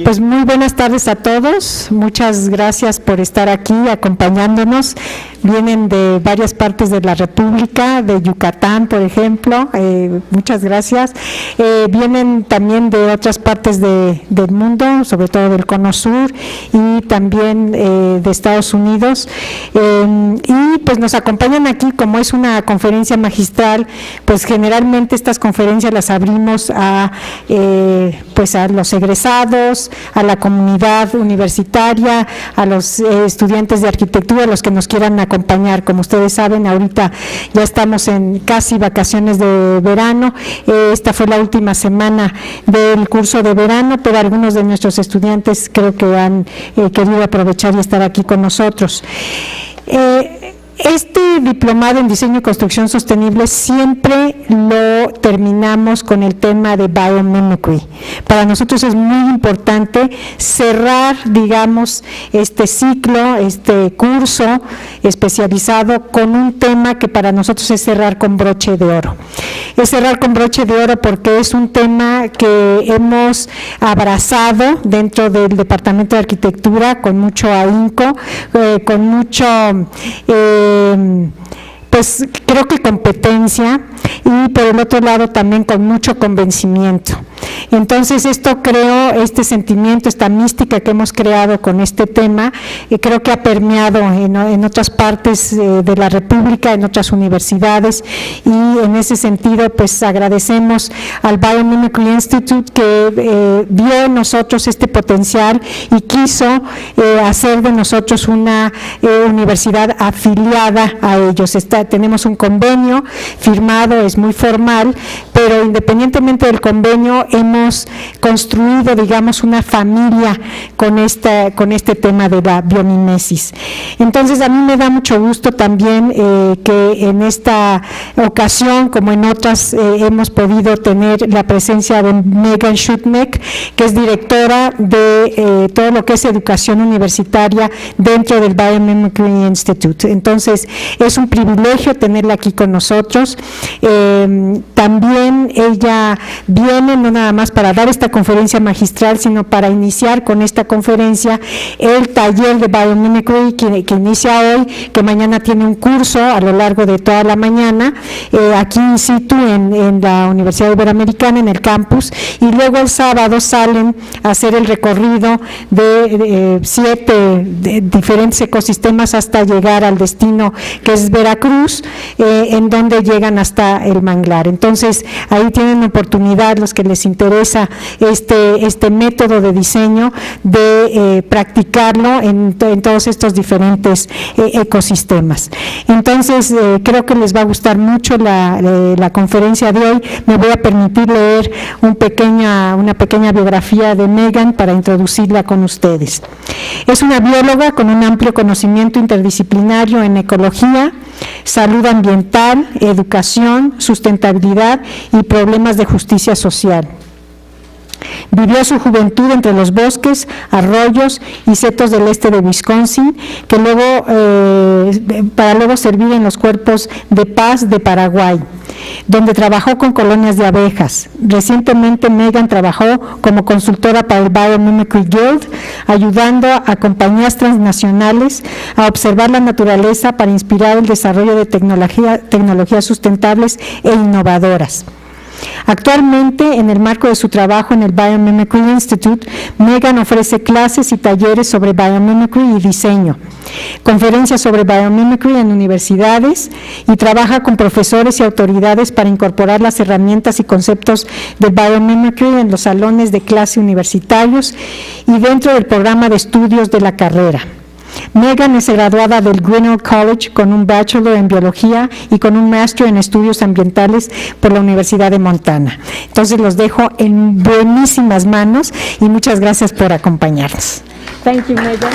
Pues muy buenas tardes a todos, muchas gracias por estar aquí acompañándonos. Vienen de varias partes de la República, de Yucatán, por ejemplo, muchas gracias. Vienen también de otras partes del mundo, sobre todo del Cono Sur y también de Estados Unidos. Y pues nos acompañan aquí, como es una conferencia magistral, pues generalmente estas conferencias las abrimos pues a los egresados, a la comunidad universitaria, a los estudiantes de arquitectura, los que nos quieran acompañar. Como ustedes saben, ahorita ya estamos en casi vacaciones de verano. Esta fue la última semana del curso de verano, pero algunos de nuestros estudiantes creo que han querido aprovechar y estar aquí con nosotros. Este diplomado en diseño y construcción sostenible siempre lo terminamos con el tema de Biomimicry. Para nosotros es muy importante cerrar, digamos, este ciclo, este curso especializado con un tema que para nosotros es cerrar con broche de oro. Es cerrar con broche de oro porque es un tema que hemos abrazado dentro del Departamento de Arquitectura con mucho ahínco, con mucho pues creo que competencia, y por el otro lado también con mucho convencimiento. Entonces este sentimiento, esta mística que hemos creado con este tema, creo que ha permeado en otras partes de la República, en otras universidades, y en ese sentido pues agradecemos al Biomimicry Institute que vio en nosotros este potencial y quiso hacer de nosotros una universidad afiliada a ellos. Tenemos un convenio firmado, es muy formal, pero independientemente del convenio hemos construido, digamos, una familia con este tema de la biomimesis. Entonces a mí me da mucho gusto también que en esta ocasión, como en otras, hemos podido tener la presencia de Megan Schuknecht, que es directora de todo lo que es educación universitaria dentro del Biomimicry Institute. Entonces es un privilegio tenerla aquí con nosotros. También ella viene no nada más para dar esta conferencia magistral, sino para iniciar con esta conferencia el taller de Biomimicry que inicia hoy, que mañana tiene un curso a lo largo de toda la mañana, aquí in situ en la Universidad Iberoamericana, en el campus, y luego el sábado salen a hacer el recorrido de 7 diferentes ecosistemas hasta llegar al destino que es Veracruz, en donde llegan hasta el manglar. Entonces ahí tienen oportunidad los que les interesa este método de diseño de practicarlo en todos estos diferentes ecosistemas. Entonces creo que les va a gustar mucho la conferencia de hoy. Me voy a permitir leer una pequeña biografía de Megan para introducirla con ustedes. Es una bióloga con un amplio conocimiento interdisciplinario en ecología, salud ambiental, educación, sustentabilidad y problemas de justicia social. Vivió su juventud entre los bosques, arroyos y setos del este de Wisconsin, para luego servir en los cuerpos de paz de Paraguay, donde trabajó con colonias de abejas. Recientemente Megan trabajó como consultora para el Biomimicry Guild, ayudando a compañías transnacionales a observar la naturaleza para inspirar el desarrollo de tecnologías sustentables e innovadoras. Actualmente, en el marco de su trabajo en el Biomimicry Institute, Megan ofrece clases y talleres sobre biomimicry y diseño, conferencias sobre biomimicry en universidades, y trabaja con profesores y autoridades para incorporar las herramientas y conceptos de biomimicry en los salones de clase universitarios y dentro del programa de estudios de la carrera. Megan es graduada del Grinnell College con un bachelor en biología y con un máster en estudios ambientales por la Universidad de Montana. Entonces los dejo en buenísimas manos y muchas gracias por acompañarnos. Thank you, Megan.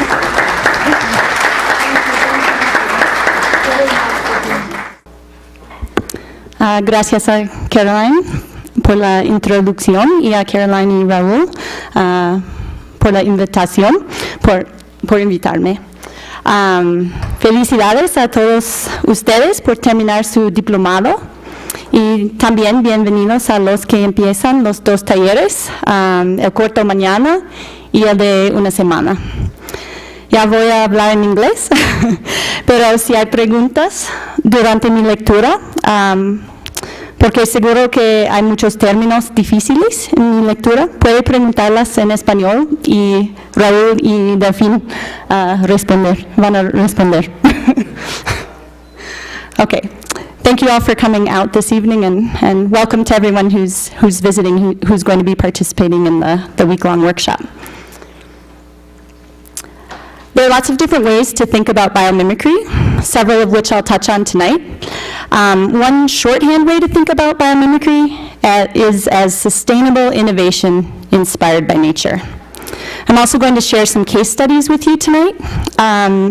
Gracias a Caroline por la introducción y a Caroline y Raúl por la invitación, por invitarme. Felicidades a todos ustedes por terminar su diplomado. Y también bienvenidos a los que empiezan los 2 talleres, el corto mañana y el de una semana. Ya voy a hablar en inglés, pero si hay preguntas durante mi lectura, porque seguro que hay muchos términos difíciles en mi lectura, puede preguntarlas en español y Raúl y Delfín van a responder. Okay. Thank you all for coming out this evening, and welcome to everyone who's visiting, who's going to be participating in the week-long workshop. There are lots of different ways to think about biomimicry, several of which I'll touch on tonight. One shorthand way to think about biomimicry is as sustainable innovation inspired by nature. I'm also going to share some case studies with you tonight,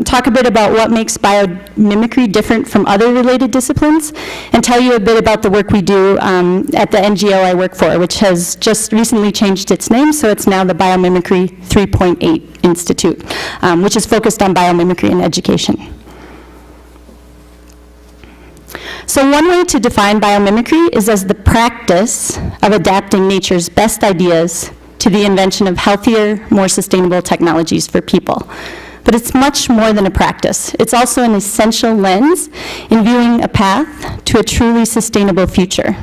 talk a bit about what makes biomimicry different from other related disciplines, and tell you a bit about the work we do at the NGO I work for, which has just recently changed its name, so it's now the Biomimicry 3.8 Institute, which is focused on biomimicry in education. So one way to define biomimicry is as the practice of adapting nature's best ideas to the invention of healthier, more sustainable technologies for people. But it's much more than a practice. It's also an essential lens in viewing a path to a truly sustainable future.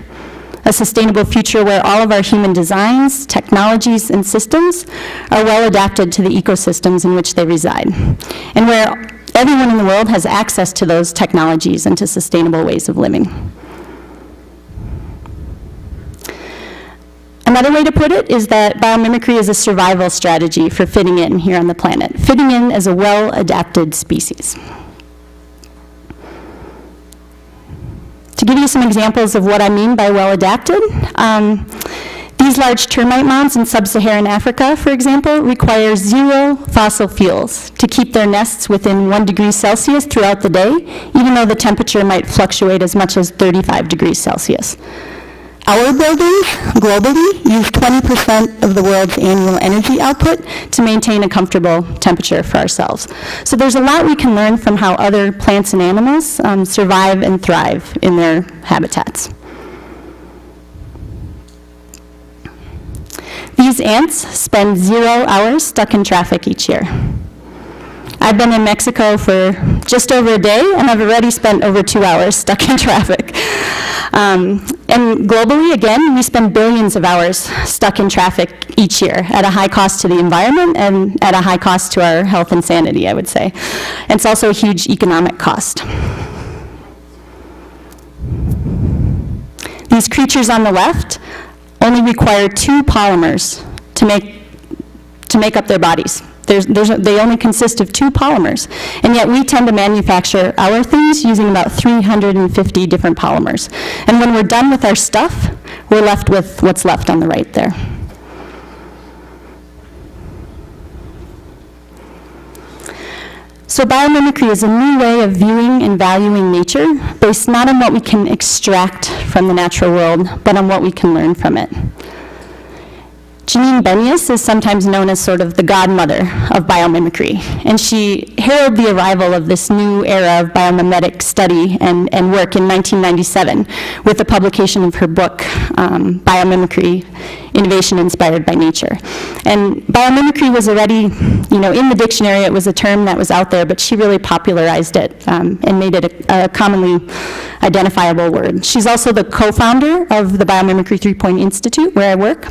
A sustainable future where all of our human designs, technologies, and systems are well adapted to the ecosystems in which they reside, and where everyone in the world has access to those technologies and to sustainable ways of living. Another way to put it is that biomimicry is a survival strategy for fitting in here on the planet, fitting in as a well-adapted species. To give you some examples of what I mean by well-adapted, these large termite mounds in sub-Saharan Africa, for example, require 0 fossil fuels to keep their nests within 1 degree Celsius throughout the day, even though the temperature might fluctuate as much as 35 degrees Celsius. Our buildings, globally, use 20% of the world's annual energy output to maintain a comfortable temperature for ourselves. So there's a lot we can learn from how other plants and animals survive and thrive in their habitats. These ants spend 0 hours stuck in traffic each year. I've been in Mexico for just over a day, and I've already spent over 2 hours stuck in traffic. And globally, again, we spend billions of hours stuck in traffic each year at a high cost to the environment and at a high cost to our health and sanity, I would say. And it's also a huge economic cost. These creatures on the left only require 2 polymers to make up their bodies. They only consist of 2 polymers, and yet we tend to manufacture our things using about 350 different polymers. And when we're done with our stuff, we're left with what's left on the right there. So biomimicry is a new way of viewing and valuing nature based not on what we can extract from the natural world, but on what we can learn from it. Janine Benyus is sometimes known as sort of the godmother of biomimicry, and she heralded the arrival of this new era of biomimetic study and work in 1997 with the publication of her book, Biomimicry, Innovation Inspired by Nature. And biomimicry was already, in the dictionary, it was a term that was out there, but she really popularized it and made it a commonly identifiable word. She's also the co-founder of the Biomimicry 3.0 Institute, where I work.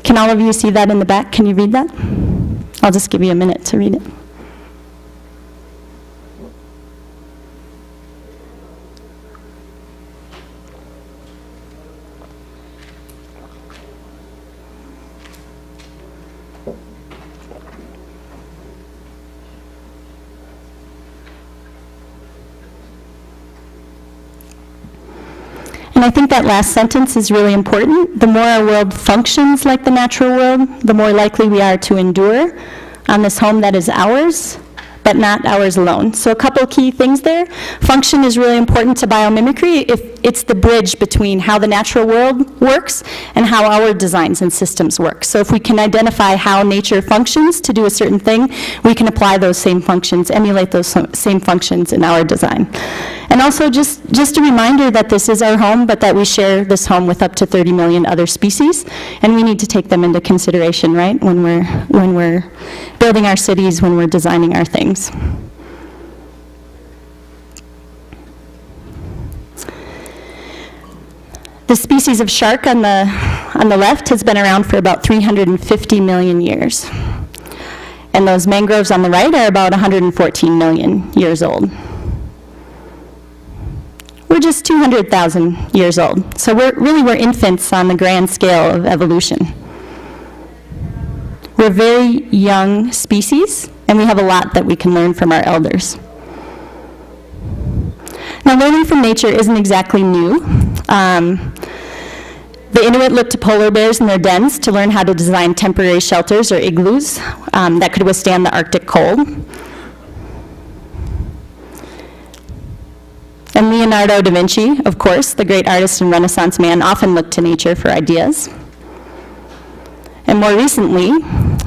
Can all of you see that in the back? Can you read that? I'll just give you a minute to read it. And I think that last sentence is really important. The more our world functions like the natural world, the more likely we are to endure on this home that is ours, but not ours alone. So a couple key things there. Function is really important to biomimicry. it's the bridge between how the natural world works and how our designs and systems work. So if we can identify how nature functions to do a certain thing, we can apply those same functions, emulate those same functions in our design. And also just a reminder that this is our home, but that we share this home with up to 30 million other species, and we need to take them into consideration, right, when we're building our cities, when we're designing our things. The species of shark on the left has been around for about 350 million years. And those mangroves on the right are about 114 million years old. We're just 200,000 years old. So we're infants on the grand scale of evolution. We're a very young species, and we have a lot that we can learn from our elders. Now, learning from nature isn't exactly new. The Inuit looked to polar bears in their dens to learn how to design temporary shelters or igloos that could withstand the Arctic cold. And Leonardo da Vinci, of course, the great artist and Renaissance man, often looked to nature for ideas. And more recently,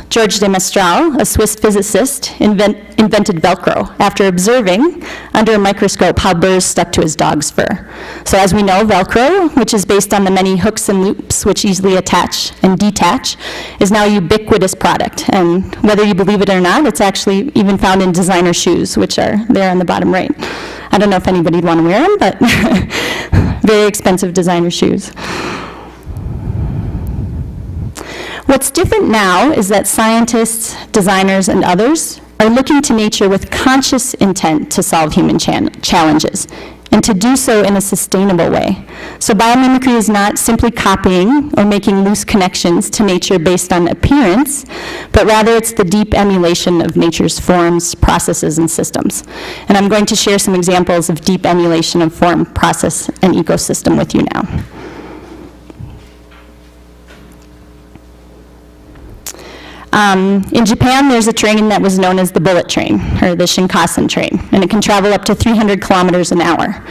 George de Mestral, a Swiss physicist, invented Velcro after observing under a microscope how burrs stuck to his dog's fur. So as we know, Velcro, which is based on the many hooks and loops which easily attach and detach, is now a ubiquitous product. And whether you believe it or not, it's actually even found in designer shoes, which are there on the bottom right. I don't know if anybody'd want to wear them, but very expensive designer shoes. What's different now is that scientists, designers, and others are looking to nature with conscious intent to solve human challenges, and to do so in a sustainable way. So biomimicry is not simply copying or making loose connections to nature based on appearance, but rather it's the deep emulation of nature's forms, processes, and systems. And I'm going to share some examples of deep emulation of form, process, and ecosystem with you now. In Japan, there's a train that was known as the bullet train, or the Shinkansen train, and it can travel up to 300 kilometers an hour.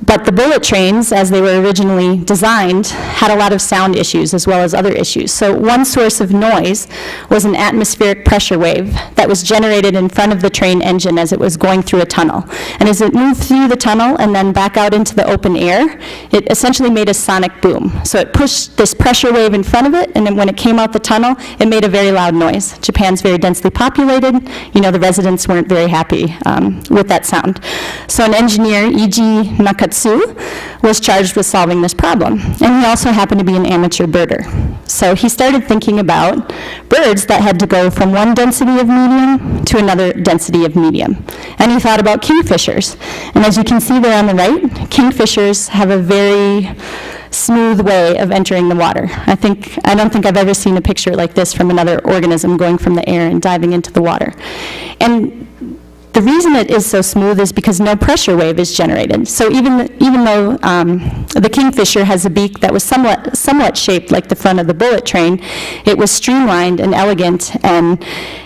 But the bullet trains, as they were originally designed, had a lot of sound issues as well as other issues. So one source of noise was an atmospheric pressure wave that was generated in front of the train engine as it was going through a tunnel. And as it moved through the tunnel and then back out into the open air, it essentially made a sonic boom. So it pushed this pressure wave in front of it, and then when it came out the tunnel, it made a very loud noise. Japan's very densely populated. You know, the residents weren't very happy with that sound. So an engineer, E.G. Nakatsu, was charged with solving this problem. And he also happened to be an amateur birder. So he started thinking about birds that had to go from one density of medium to another density of medium. And he thought about kingfishers. And as you can see there on the right, kingfishers have a very smooth way of entering the water. I don't think I've ever seen a picture like this from another organism going from the air and diving into the water. And the reason it is so smooth is because no pressure wave is generated. So even though the kingfisher has a beak that was somewhat shaped like the front of the bullet train, it was streamlined and elegant and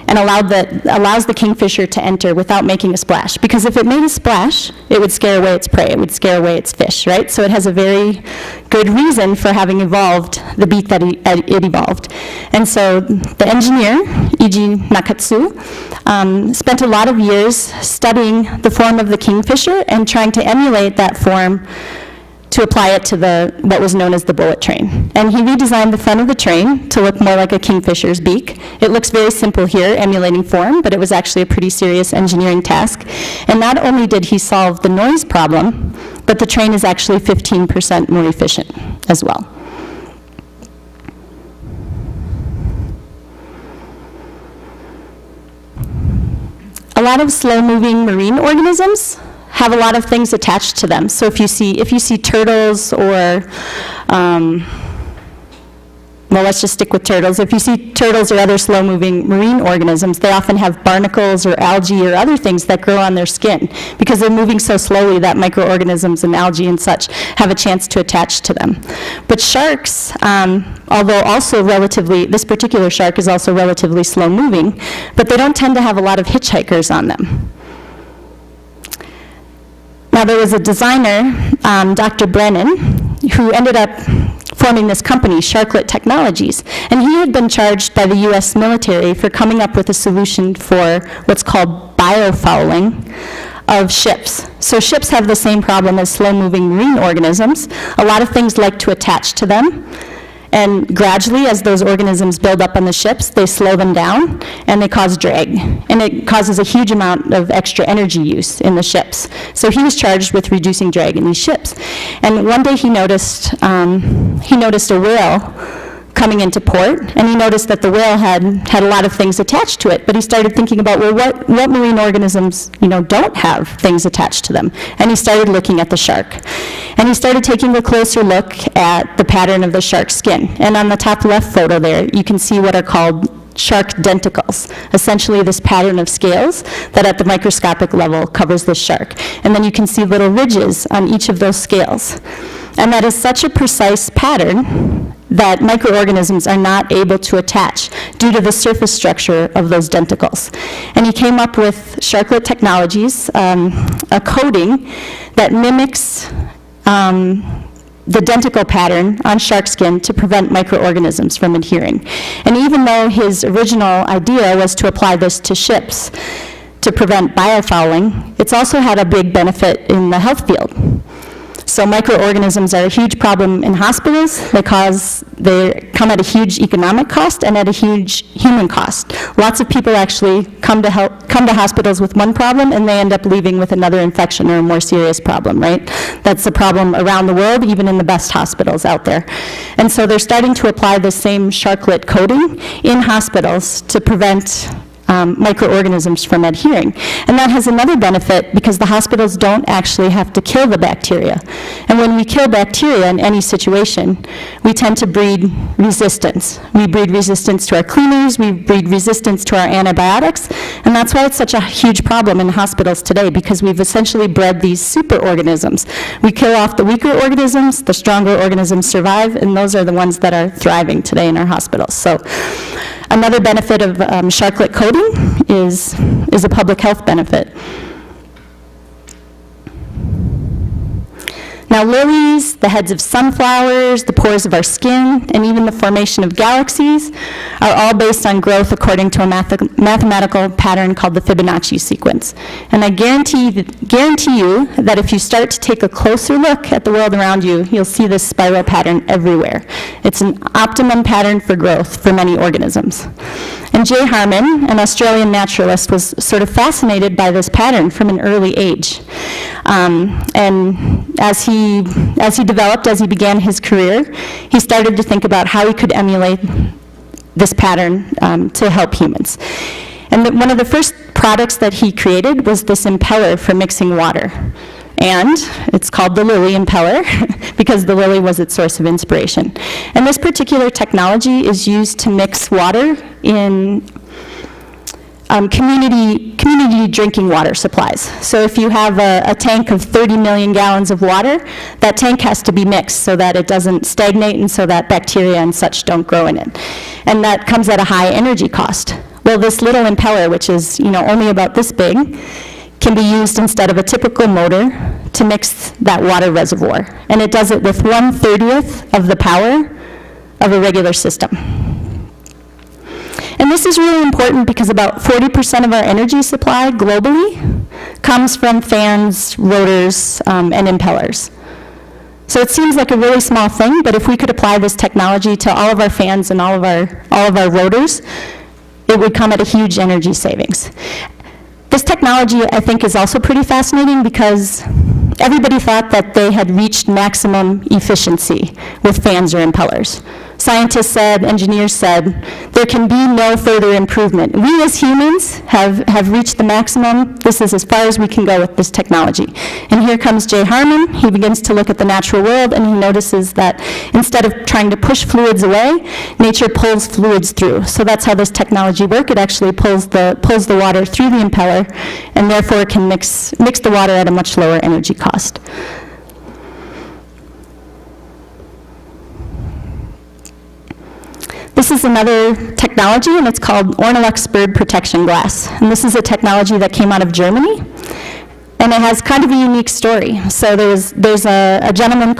allows the kingfisher to enter without making a splash. Because if it made a splash, it would scare away its prey. It would scare away its fish, right? So it has a very good reason for having evolved the beak that it evolved. And so the engineer, E.G. Nakatsu, spent a lot of years studying the form of the kingfisher and trying to emulate that form to apply it to what was known as the bullet train. And he redesigned the front of the train to look more like a kingfisher's beak. It looks very simple here, emulating form, but it was actually a pretty serious engineering task. And not only did he solve the noise problem, but the train is actually 15% more efficient as well. A lot of slow-moving marine organisms have a lot of things attached to them. So if you see turtles or, well, let's just stick with turtles. If you see turtles or other slow-moving marine organisms, they often have barnacles or algae or other things that grow on their skin because they're moving so slowly that microorganisms and algae and such have a chance to attach to them. But sharks, although also this particular shark is also relatively slow-moving, but they don't tend to have a lot of hitchhikers on them. Now, there was a designer, Dr. Brennan, who ended up forming this company, Sharklet Technologies, and he had been charged by the U.S. military for coming up with a solution for what's called biofouling of ships. So ships have the same problem as slow-moving marine organisms. A lot of things like to attach to them, and gradually, as those organisms build up on the ships, they slow them down, and they cause drag. And it causes a huge amount of extra energy use in the ships. So he was charged with reducing drag in these ships. And one day he noticed a whale coming into port, and he noticed that the whale had a lot of things attached to it, but he started thinking about, well, what marine organisms, don't have things attached to them? And he started looking at the shark. And he started taking a closer look at the pattern of the shark's skin. And on the top left photo there, you can see what are called shark denticles, essentially this pattern of scales that at the microscopic level covers the shark. And then you can see little ridges on each of those scales. And that is such a precise pattern that microorganisms are not able to attach due to the surface structure of those denticles. And he came up with Sharklet Technologies, a coating that mimics the denticle pattern on shark skin to prevent microorganisms from adhering. And even though his original idea was to apply this to ships to prevent biofouling, it's also had a big benefit in the health field. So microorganisms are a huge problem in hospitals. They come at a huge economic cost and at a huge human cost. Lots of people actually come to hospitals with one problem, and they end up leaving with another infection or a more serious problem, right? That's a problem around the world, even in the best hospitals out there. And so they're starting to apply the same Sharklet coating in hospitals to prevent microorganisms from adhering. And that has another benefit because the hospitals don't actually have to kill the bacteria. And when we kill bacteria in any situation, we tend to breed resistance. We breed resistance to our cleaners, we breed resistance to our antibiotics, and that's why it's such a huge problem in hospitals today, because we've essentially bred these superorganisms. We kill off the weaker organisms, the stronger organisms survive, and those are the ones that are thriving today in our hospitals. So another benefit of Sharklet coating is a public health benefit. Now, lilies, the heads of sunflowers, the pores of our skin, and even the formation of galaxies are all based on growth according to a mathematical pattern called the Fibonacci sequence. And I guarantee you that if you start to take a closer look at the world around you, you'll see this spiral pattern everywhere. It's an optimum pattern for growth for many organisms. And Jay Harmon, an Australian naturalist, was sort of fascinated by this pattern from an early age. And as he began his career, he started to think about how he could emulate this pattern to help humans. And one of the first products that he created was this impeller for mixing water. And it's called the lily impeller because the lily was its source of inspiration. And this particular technology is used to mix water in community drinking water supplies. So if you have a tank of 30 million gallons of water, that tank has to be mixed so that it doesn't stagnate and so that bacteria and such don't grow in it. And that comes at a high energy cost. Well, this little impeller, which is only about this big, can be used instead of a typical motor to mix that water reservoir. And it does it with 1/30 of the power of a regular system. And this is really important because about 40% of our energy supply globally comes from fans, rotors, and impellers. So it seems like a really small thing, but if we could apply this technology to all of our fans and all of our rotors, it would come at a huge energy savings. This technology, I think, is also pretty fascinating because everybody thought that they had reached maximum efficiency with fans or impellers. Scientists said, engineers said, there can be no further improvement. We as humans have reached the maximum. This is as far as we can go with this technology. And here comes Jay Harmon. He begins to look at the natural world, and he notices that instead of trying to push fluids away, nature pulls fluids through. So that's how this technology works. It actually pulls the water through the impeller, and therefore can mix the water at a much lower energy cost. This is another technology, and it's called Ornolux bird protection glass. And this is a technology that came out of Germany. And it has kind of a unique story. So there's a gentleman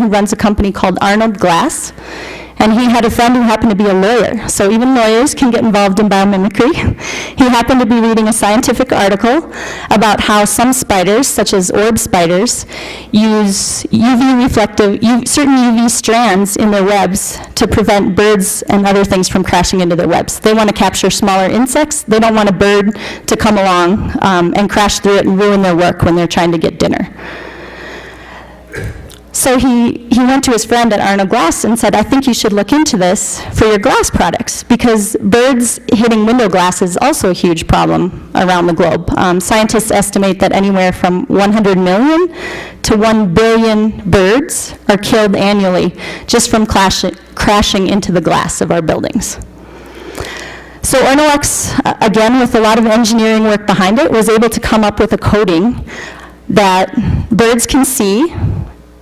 who runs a company called Arnold Glass, and he had a friend who happened to be a lawyer. So even lawyers can get involved in biomimicry. He happened to be reading a scientific article about how some spiders, such as orb spiders, use certain UV strands in their webs to prevent birds and other things from crashing into their webs. They want to capture smaller insects. They don't want a bird to come along and crash through it and ruin their work when they're trying to get dinner. So he went to his friend at Arnold Glass and said, I think you should look into this for your glass products, because birds hitting window glass is also a huge problem around the globe. Scientists estimate that anywhere from 100 million to 1 billion birds are killed annually just from crashing into the glass of our buildings. So Ornolex, again, with a lot of engineering work behind it, was able to come up with a coating that birds can see,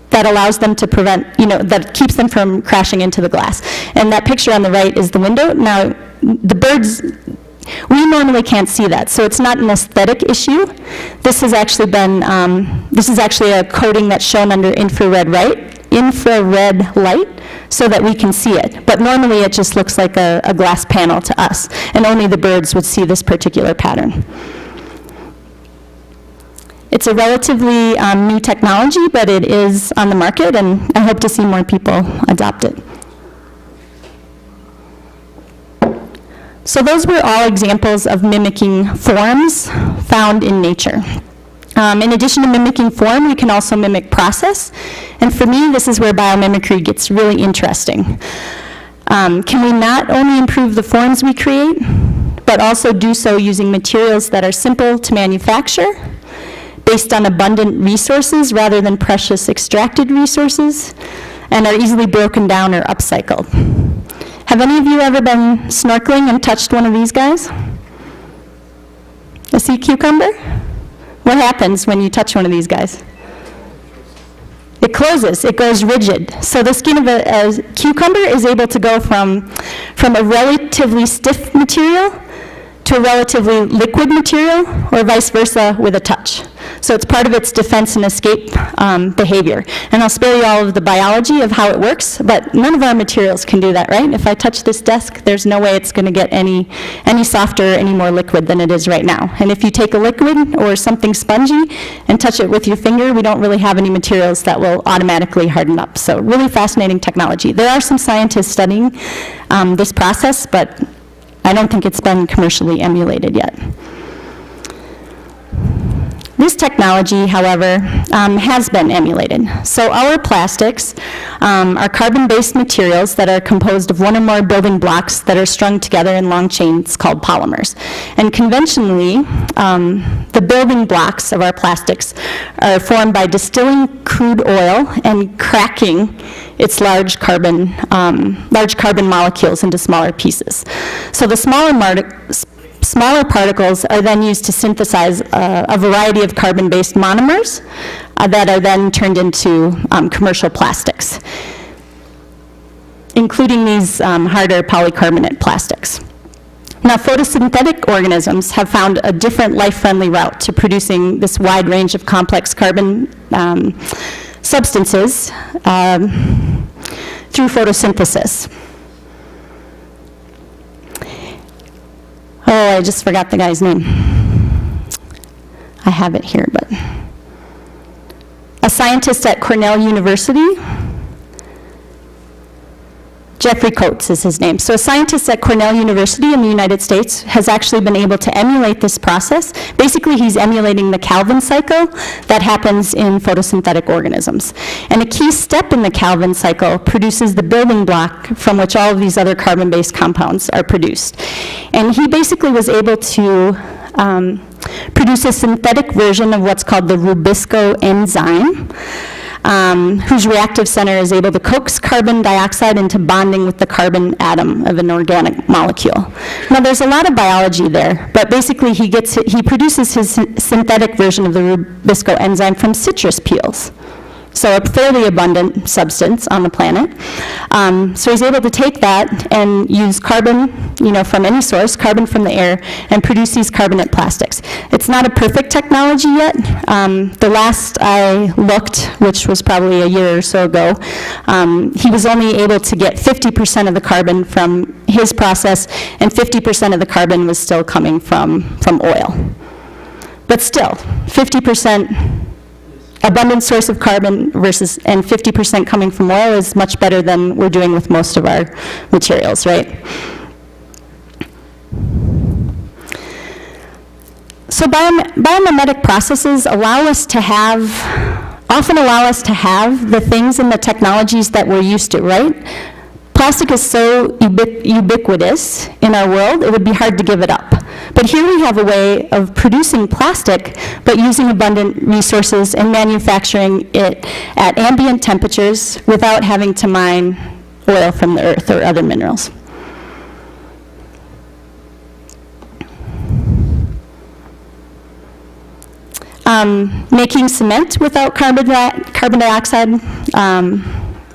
that allows them to prevent, that keeps them from crashing into the glass. And that picture on the right is the window. Now, the birds, we normally can't see that, so it's not an aesthetic issue. This has actually been, this is actually a coating that's shown under infrared light, so that we can see it. But normally it just looks like a glass panel to us, and only the birds would see this particular pattern. It's a relatively new technology, but it is on the market, and I hope to see more people adopt it. So those were all examples of mimicking forms found in nature. In addition to mimicking form, we can also mimic process. And for me, this is where biomimicry gets really interesting. Can we not only improve the forms we create, but also do so using materials that are simple to manufacture, based on abundant resources rather than precious extracted resources, and are easily broken down or upcycled. Have any of you ever been snorkeling and touched one of these guys? A sea cucumber? What happens when you touch one of these guys? It closes, it goes rigid. So the skin of a cucumber is able to go from a relatively stiff material to a relatively liquid material, or vice versa with a touch. So it's part of its defense and escape behavior. And I'll spare you all of the biology of how it works, but none of our materials can do that, right? If I touch this desk, there's no way it's going to get any softer, any more liquid than it is right now. And if you take a liquid or something spongy and touch it with your finger, we don't really have any materials that will automatically harden up. So really fascinating technology. There are some scientists studying this process, but I don't think it's been commercially emulated yet. This technology, however, has been emulated. So our plastics are carbon-based materials that are composed of one or more building blocks that are strung together in long chains called polymers. And conventionally, the building blocks of our plastics are formed by distilling crude oil and cracking its large carbon molecules into smaller pieces. So the smaller particles are then used to synthesize a variety of carbon-based monomers that are then turned into commercial plastics, including these harder polycarbonate plastics. Now, photosynthetic organisms have found a different life-friendly route to producing this wide range of complex carbon substances through photosynthesis. Oh, I just forgot the guy's name. I have it here, but a scientist at Cornell University, Jeffrey Coates is his name. So a scientist at Cornell University in the United States has actually been able to emulate this process. Basically, he's emulating the Calvin cycle that happens in photosynthetic organisms. And a key step in the Calvin cycle produces the building block from which all of these other carbon-based compounds are produced. And he basically was able to produce a synthetic version of what's called the Rubisco enzyme, whose reactive center is able to coax carbon dioxide into bonding with the carbon atom of an organic molecule. Now, there's a lot of biology there, but basically he produces his synthetic version of the Rubisco enzyme from citrus peels. so a fairly abundant substance on the planet. So he's able to take that and use carbon, from any source, carbon from the air, and produce these carbonate plastics. It's not a perfect technology yet. The last I looked, which was probably a year or so ago, he was only able to get 50% of the carbon from his process, and 50% of the carbon was still coming from oil. But still, 50% abundant source of carbon and 50% coming from oil is much better than we're doing with most of our materials, right? So biomimetic processes often allow us to have the things and the technologies that we're used to, right? Plastic is so ubiquitous in our world, it would be hard to give it up. But here we have a way of producing plastic, but using abundant resources and manufacturing it at ambient temperatures without having to mine oil from the earth or other minerals. Making cement without carbon dioxide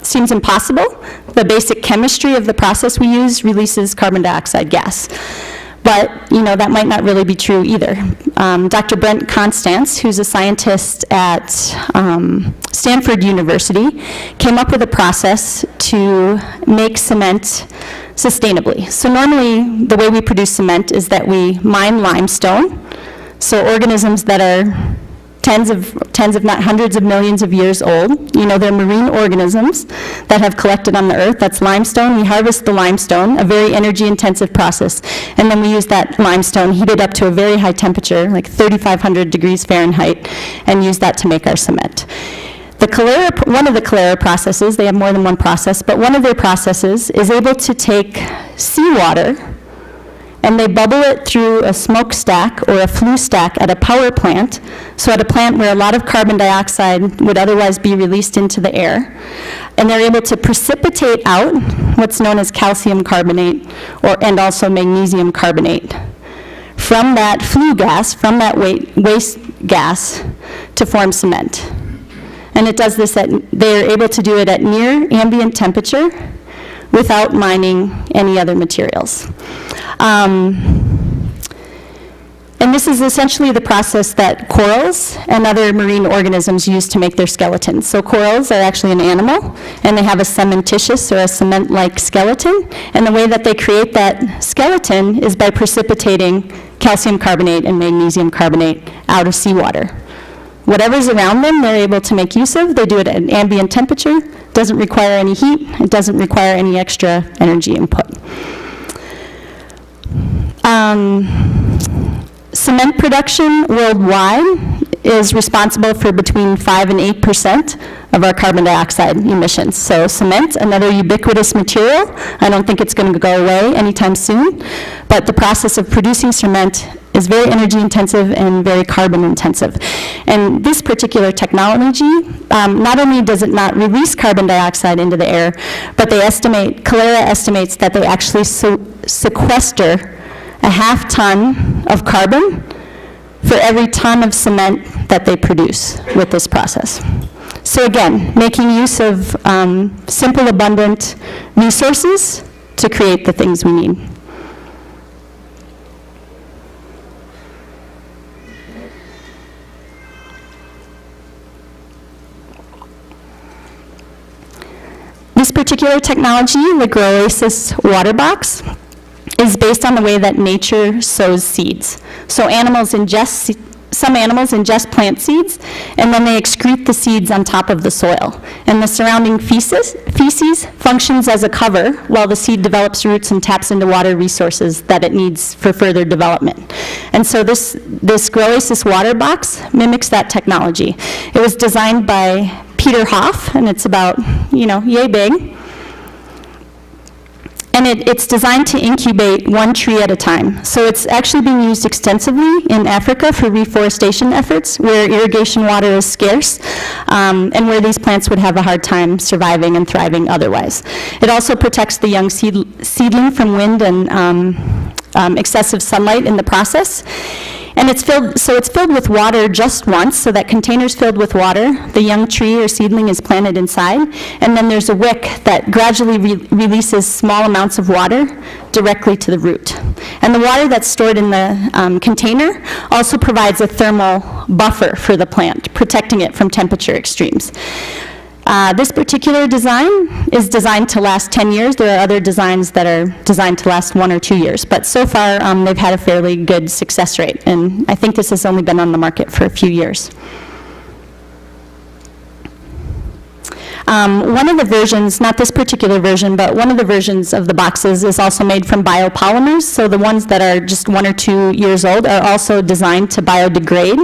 seems impossible. The basic chemistry of the process we use releases carbon dioxide gas. But, that might not really be true either. Dr. Brent Constance, who's a scientist at Stanford University, came up with a process to make cement sustainably. So normally, the way we produce cement is that we mine limestone, so organisms that are tens if not hundreds of millions of years old. They're marine organisms that have collected on the earth. That's limestone. We harvest the limestone, a very energy-intensive process, and then we use that limestone, heat it up to a very high temperature, like 3,500 degrees Fahrenheit, and use that to make our cement. One of the Calera processes, they have more than one process, but one of their processes is able to take seawater and they bubble it through a smokestack or a flue stack at a power plant, so at a plant where a lot of carbon dioxide would otherwise be released into the air, and they're able to precipitate out what's known as calcium carbonate and also magnesium carbonate from that flue gas, from that waste gas, to form cement. And it does this they're able to do it at near ambient temperature without mining any other materials. And this is essentially the process that corals and other marine organisms use to make their skeletons. So corals are actually an animal, and they have a cementitious or a cement-like skeleton. And the way that they create that skeleton is by precipitating calcium carbonate and magnesium carbonate out of seawater. Whatever's around them, they're able to make use of. They do it at an ambient temperature. Doesn't require any heat. It doesn't require any extra energy input. Cement production worldwide is responsible for between 5 and 8% of our carbon dioxide emissions. So cement, another ubiquitous material. I don't think it's going to go away anytime soon, but the process of producing cement is very energy intensive and very carbon intensive. And this particular technology, not only does it not release carbon dioxide into the air, but Calera estimates that they actually sequester a half ton of carbon for every ton of cement that they produce with this process. So again, making use of simple, abundant resources to create the things we need. This particular technology, the Grow-Oasis water box, is based on the way that nature sows seeds. So some animals ingest plant seeds, and then they excrete the seeds on top of the soil. And the surrounding feces functions as a cover while the seed develops roots and taps into water resources that it needs for further development. And so this Grow-Oasis water box mimics that technology. It was designed by Peter Hoff, and it's about, yay big. And it's designed to incubate one tree at a time. So it's actually being used extensively in Africa for reforestation efforts where irrigation water is scarce and where these plants would have a hard time surviving and thriving otherwise. It also protects the young seedling from wind and excessive sunlight in the process. And it's filled with water just once, so that container's filled with water. The young tree or seedling is planted inside, and then there's a wick that gradually releases small amounts of water directly to the root. And the water that's stored in the container also provides a thermal buffer for the plant, protecting it from temperature extremes. This particular design is designed to last 10 years. There are other designs that are designed to last 1 or 2 years, but so far they've had a fairly good success rate, and I think this has only been on the market for a few years. One of the versions, not this particular version, but one of the versions of the boxes is also made from biopolymers, so the ones that are just 1 or 2 years old are also designed to biodegrade.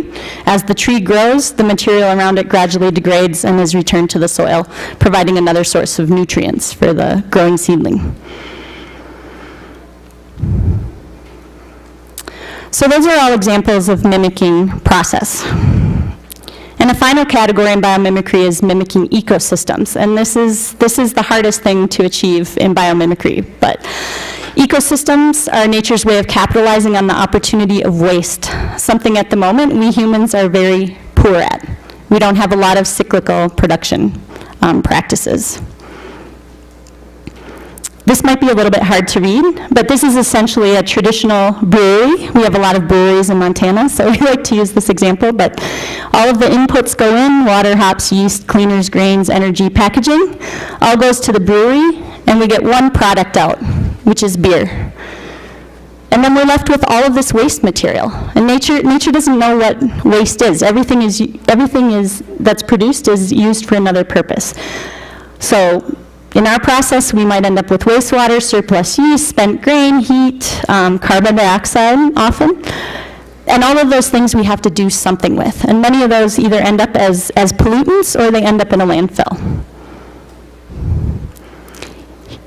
As the tree grows, the material around it gradually degrades and is returned to the soil, providing another source of nutrients for the growing seedling. So those are all examples of mimicking process. And a final category in biomimicry is mimicking ecosystems. And this is the hardest thing to achieve in biomimicry. But ecosystems are nature's way of capitalizing on the opportunity of waste, something at the moment we humans are very poor at. We don't have a lot of cyclical production practices. This might be a little bit hard to read, but this is essentially a traditional brewery. We have a lot of breweries in Montana, so we like to use this example, but all of the inputs go in: water, hops, yeast, cleaners, grains, energy, packaging, all goes to the brewery, and we get one product out, which is beer. And then we're left with all of this waste material. And nature doesn't know what waste is. Everything that's produced is used for another purpose. So in our process, we might end up with wastewater, surplus yeast, spent grain, heat, carbon dioxide often. And all of those things we have to do something with. And many of those either end up as pollutants or they end up in a landfill.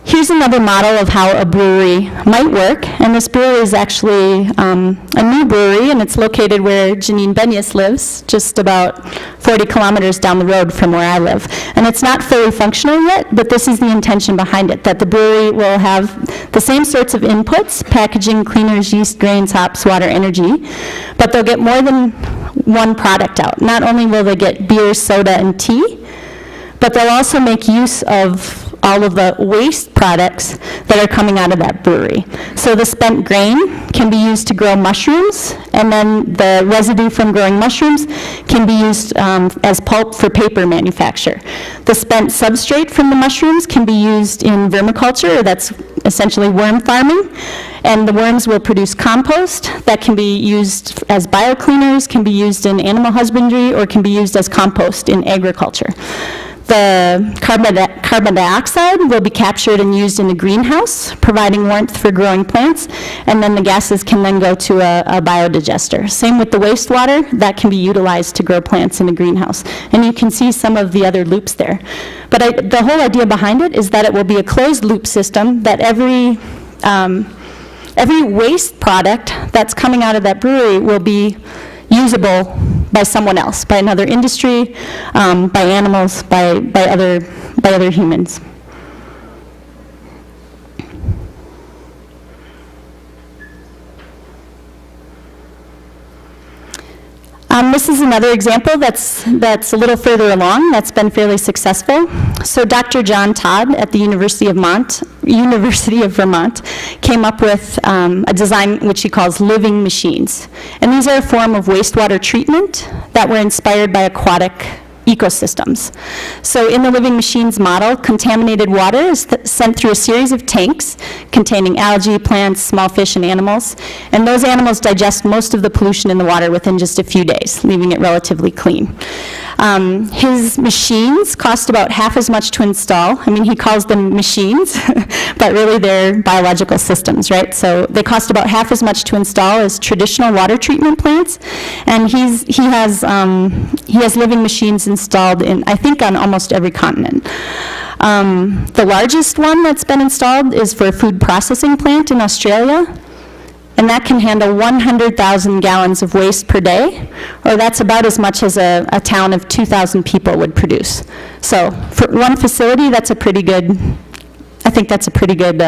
Here's another model of how a brewery might work. And this brewery is actually a new brewery, and it's located where Janine Benyus lives, just about 40 kilometers down the road from where I live. And it's not fully functional yet, but this is the intention behind it, that the brewery will have the same sorts of inputs: packaging, cleaners, yeast, grains, hops, water, energy, but they'll get more than one product out. Not only will they get beer, soda, and tea, but they'll also make use of all of the waste products that are coming out of that brewery. So the spent grain can be used to grow mushrooms, and then the residue from growing mushrooms can be used as pulp for paper manufacture. The spent substrate from the mushrooms can be used in vermiculture, that's essentially worm farming, and the worms will produce compost that can be used as biocleaners, can be used in animal husbandry, or can be used as compost in agriculture. The carbon dioxide will be captured and used in the greenhouse, providing warmth for growing plants, and then the gases can then go to a biodigester. Same with the wastewater, that can be utilized to grow plants in the greenhouse. And you can see some of the other loops there. But the whole idea behind it is that it will be a closed loop system, that every waste product that's coming out of that brewery will be usable by someone else, by another industry, by animals, by other humans. This is another example that's a little further along, that's been fairly successful. So Dr. John Todd at the University of Vermont came up with a design which he calls living machines. And these are a form of wastewater treatment that were inspired by aquatic ecosystems. So in the living machines model, contaminated water is sent through a series of tanks containing algae, plants, small fish, and animals. And those animals digest most of the pollution in the water within just a few days, leaving it relatively clean. His machines cost about half as much to install. I mean, he calls them machines, but really they're biological systems, right? So they cost about half as much to install as traditional water treatment plants. And he has living machines installed in, I think, on almost every continent. The largest one that's been installed is for a food processing plant in Australia. And that can handle 100,000 gallons of waste per day, or that's about as much as a town of 2,000 people would produce. So for one facility, that's a pretty good, I think that's a pretty good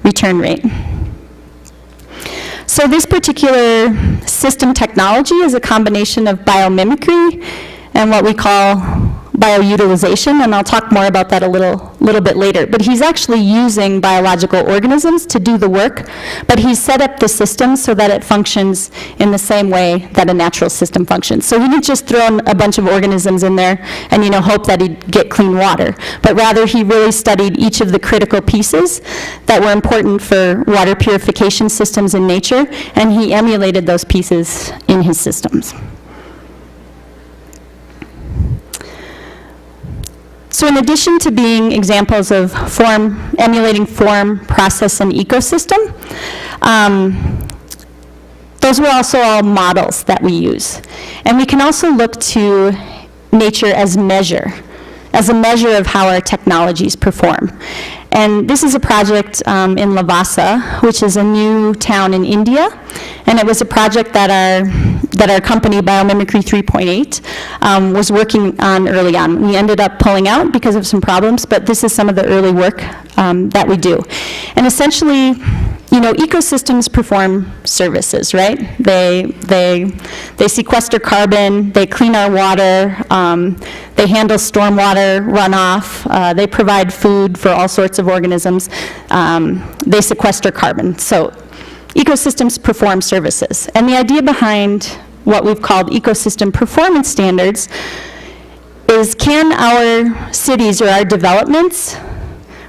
return rate. So this particular system technology is a combination of biomimicry and what we call bioutilization, and I'll talk more about that a little bit later. But he's actually using biological organisms to do the work, but he's set up the system so that it functions in the same way that a natural system functions. So he didn't just throw a bunch of organisms in there and hope that he'd get clean water, but rather he really studied each of the critical pieces that were important for water purification systems in nature, and he emulated those pieces in his systems. So in addition to being examples of emulating form, process, and ecosystem, those were also all models that we use. And we can also look to nature as a measure of how our technologies perform. And this is a project in Lavasa, which is a new town in India. And it was a project that our company, Biomimicry 3.8, was working on early on. We ended up pulling out because of some problems, but this is some of the early work that we do. And essentially, ecosystems perform services, right? They sequester carbon, they clean our water, they handle stormwater runoff, they provide food for all sorts of organisms, they sequester carbon. So ecosystems perform services. And the idea behind what we've called ecosystem performance standards is, can our cities or our developments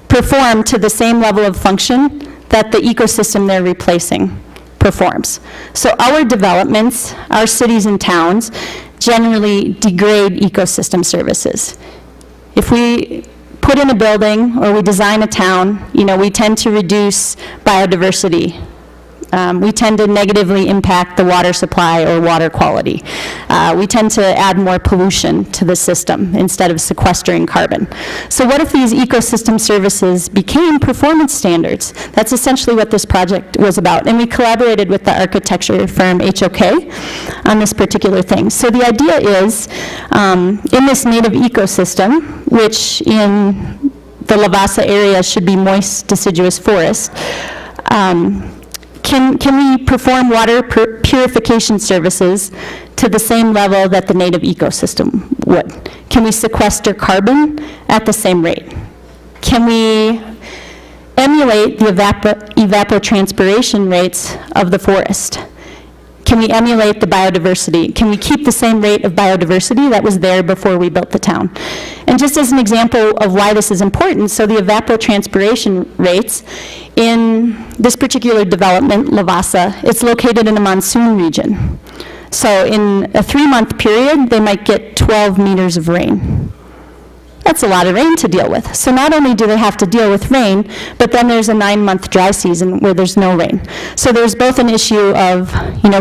perform to the same level of function that the ecosystem they're replacing performs? So our developments, our cities and towns, generally degrade ecosystem services. If we put in a building or we design a town, we tend to reduce biodiversity. We tend to negatively impact the water supply or water quality. We tend to add more pollution to the system instead of sequestering carbon. So what if these ecosystem services became performance standards? That's essentially what this project was about. And we collaborated with the architecture firm HOK on this particular thing. So the idea is, in this native ecosystem, which in the Lavasa area should be moist deciduous forest, can we perform water purification services to the same level that the native ecosystem would? Can we sequester carbon at the same rate? Can we emulate the evapotranspiration rates of the forest? Can we emulate the biodiversity? Can we keep the same rate of biodiversity that was there before we built the town? And just as an example of why this is important, so the evapotranspiration rates in this particular development, Lavasa, it's located in a monsoon region. So in a 3-month period, they might get 12 meters of rain. That's a lot of rain to deal with. So not only do they have to deal with rain, but then there's a 9-month dry season where there's no rain. So there's both an issue of,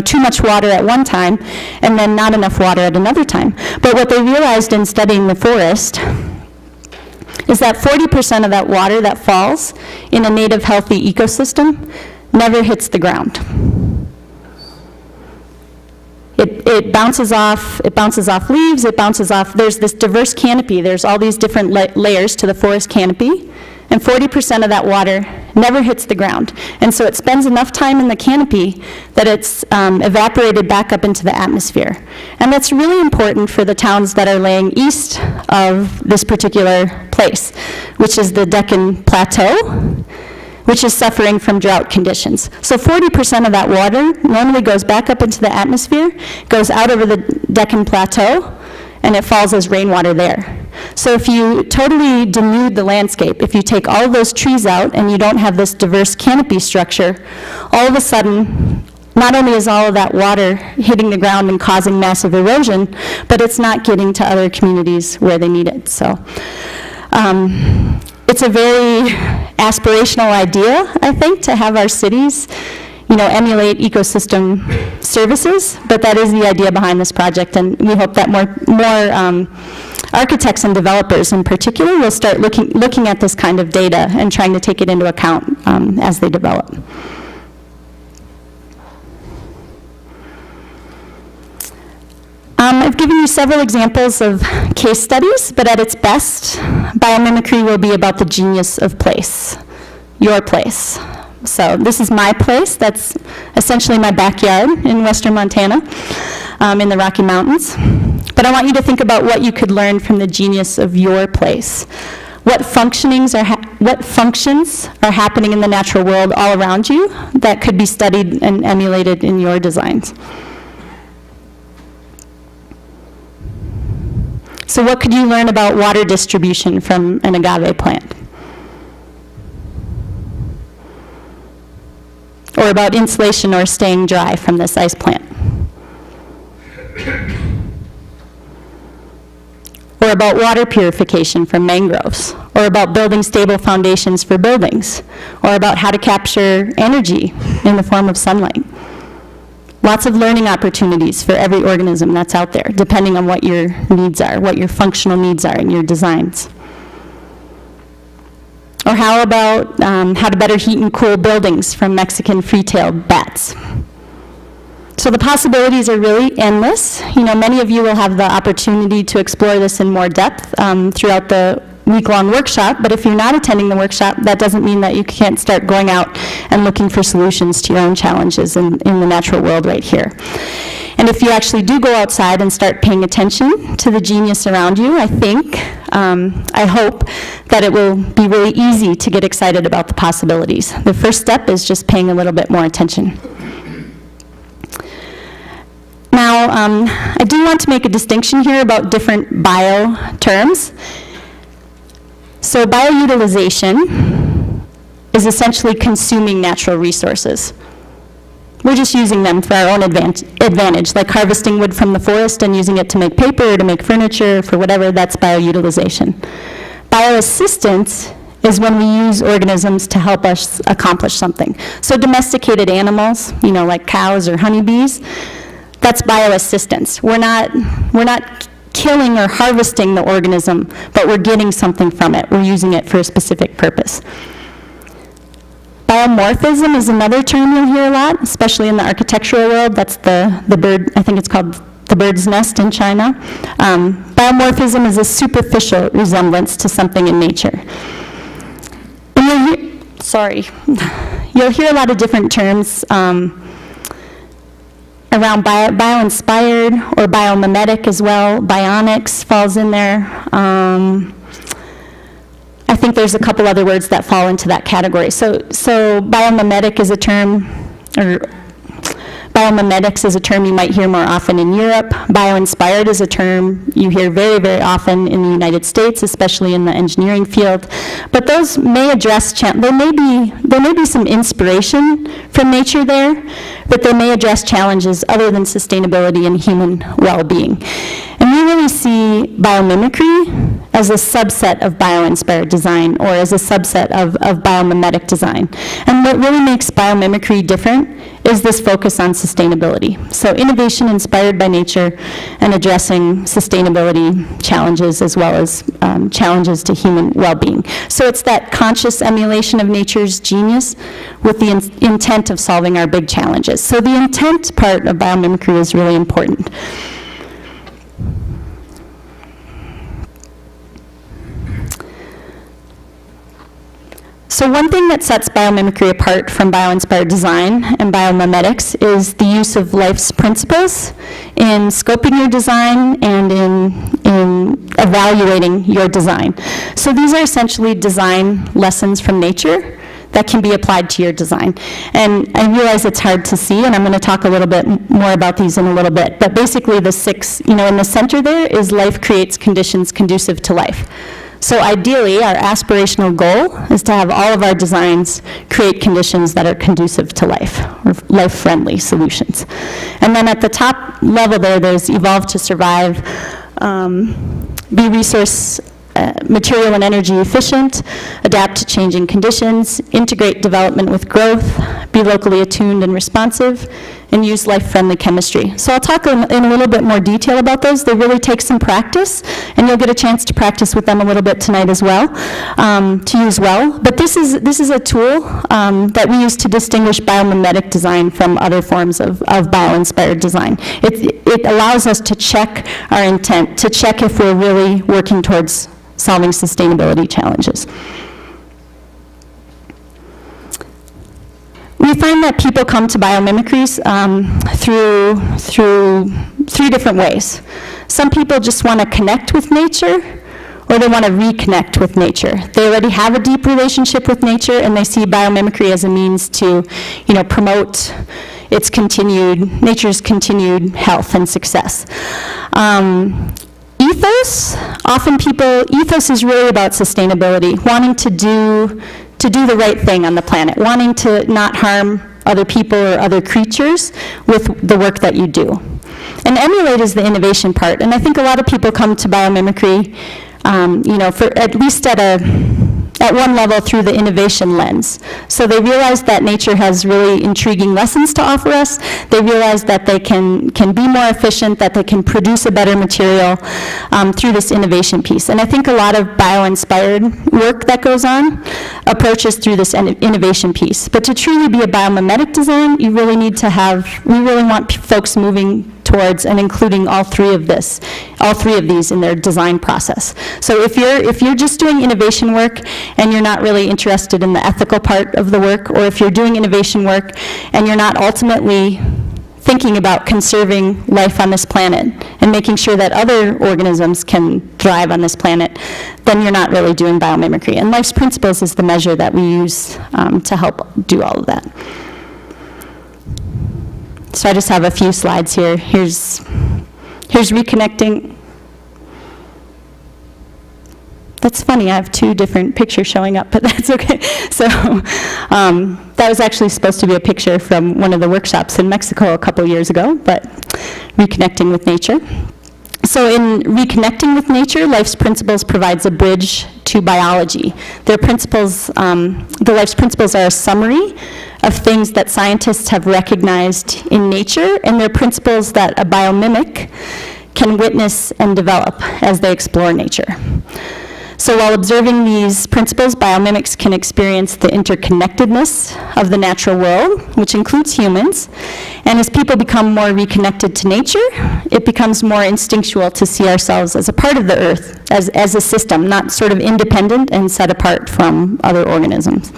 too much water at one time and then not enough water at another time. But what they realized in studying the forest is that 40% of that water that falls in a native healthy ecosystem never hits the ground. It bounces off leaves, it bounces off, there's this diverse canopy, there's all these different layers to the forest canopy, and 40% of that water never hits the ground. And so it spends enough time in the canopy that it's evaporated back up into the atmosphere. And that's really important for the towns that are laying east of this particular place, which is the Deccan Plateau, which is suffering from drought conditions. So 40% of that water normally goes back up into the atmosphere, goes out over the Deccan Plateau, and it falls as rainwater there. So if you totally denude the landscape, if you take all of those trees out and you don't have this diverse canopy structure, all of a sudden, not only is all of that water hitting the ground and causing massive erosion, but it's not getting to other communities where they need it. So it's a very aspirational idea, I think, to have our cities, emulate ecosystem services, but that is the idea behind this project, and we hope that more architects and developers in particular will start looking at this kind of data and trying to take it into account as they develop. I've given you several examples of case studies, but at its best, biomimicry will be about the genius of place, your place. So this is my place. That's essentially my backyard in western Montana, in the Rocky Mountains. But I want you to think about what you could learn from the genius of your place. What functions are happening in the natural world all around you that could be studied and emulated in your designs? So what could you learn about water distribution from an agave plant? Or about insulation or staying dry from this ice plant? Or about water purification from mangroves? Or about building stable foundations for buildings? Or about how to capture energy in the form of sunlight? Lots of learning opportunities for every organism that's out there, depending on what your needs are, what your functional needs are in your designs. Or how about how to better heat and cool buildings from Mexican free-tailed bats? So the possibilities are really endless. You know, many of you will have the opportunity to explore this in more depth throughout the week-long workshop, but if you're not attending the workshop, that doesn't mean that you can't start going out and looking for solutions to your own challenges in the natural world right here. And if you actually do go outside and start paying attention to the genius around you, I think, I hope that it will be really easy to get excited about the possibilities. The first step is just paying a little bit more attention. Now, I do want to make a distinction here about different bio terms. So bioutilization is essentially consuming natural resources. We're just using them for our own advantage, like harvesting wood from the forest and using it to make paper or to make furniture, for whatever, that's bioutilization. Bioassistance is when we use organisms to help us accomplish something. So domesticated animals, you know, like cows or honeybees, that's bioassistance. We're not killing or harvesting the organism, but we're getting something from it. We're using it for a specific purpose. Biomorphism is another term you'll hear a lot, especially in the architectural world. That's the bird, I think it's called the bird's nest in China. Biomorphism is a superficial resemblance to something in nature. And you'll hear a lot of different terms around bio-inspired or biomimetic as well. Bionics falls in there. I think there's a couple other words that fall into that category. So biomimetic is a term, or biomimetics is a term you might hear more often in Europe. Bio-inspired is a term you hear very, very often in the United States, especially in the engineering field. But those may address, there may be some inspiration from nature there, but they may address challenges other than sustainability and human well-being. And we really see biomimicry as a subset of bio-inspired design, or as a subset of biomimetic design. And what really makes biomimicry different is this focus on sustainability. So innovation inspired by nature and addressing sustainability challenges as well as challenges to human well-being. So it's that conscious emulation of nature's genius with the intent of solving our big challenges. So the intent part of biomimicry is really important. So one thing that sets biomimicry apart from bio-inspired design and biomimetics is the use of life's principles in scoping your design and in evaluating your design. So these are essentially design lessons from nature that can be applied to your design. And I realize it's hard to see, and I'm going to talk a little bit more about these in a little bit. But basically the 6, in the center there is life creates conditions conducive to life. So ideally, our aspirational goal is to have all of our designs create conditions that are conducive to life, or life-friendly solutions. And then at the top level there's evolve to survive, be resource, material and energy efficient, adapt to changing conditions, integrate development with growth, be locally attuned and responsive, and use life-friendly chemistry. So I'll talk in a little bit more detail about those. They really take some practice, and you'll get a chance to practice with them a little bit tonight as well, to use well. But this is a tool that we use to distinguish biomimetic design from other forms of bio-inspired design. It allows us to check our intent, to check if we're really working towards solving sustainability challenges. find that people come to biomimicry through three different ways. Some people just want to connect with nature, or they want to reconnect with nature. They already have a deep relationship with nature, and they see biomimicry as a means to, promote its nature's continued health and success. Ethos is really about sustainability, wanting to do the right thing on the planet, wanting to not harm other people or other creatures with the work that you do. And emulate is the innovation part, and I think a lot of people come to biomimicry, for at least at one level through the innovation lens. So they realize that nature has really intriguing lessons to offer us. They realize that they can be more efficient, that they can produce a better material through this innovation piece. And I think a lot of bio-inspired work that goes on approaches through this innovation piece. But to truly be a biomimetic design, we really want folks moving towards and including all three of these in their design process. So if you're just doing innovation work and you're not really interested in the ethical part of the work, or if you're doing innovation work and you're not ultimately thinking about conserving life on this planet and making sure that other organisms can thrive on this planet, then you're not really doing biomimicry. And Life's Principles is the measure that we use to help do all of that. So I just have a few slides here. Here's reconnecting. That's funny, I have two different pictures showing up, but that's okay. So that was actually supposed to be a picture from one of the workshops in Mexico a couple years ago, but reconnecting with nature. So in reconnecting with nature, Life's Principles provides a bridge to biology. The Life's Principles are a summary of things that scientists have recognized in nature, and they're principles that a biomimic can witness and develop as they explore nature. So while observing these principles, biomimics can experience the interconnectedness of the natural world, which includes humans. And as people become more reconnected to nature, it becomes more instinctual to see ourselves as a part of the earth, as a system, not sort of independent and set apart from other organisms.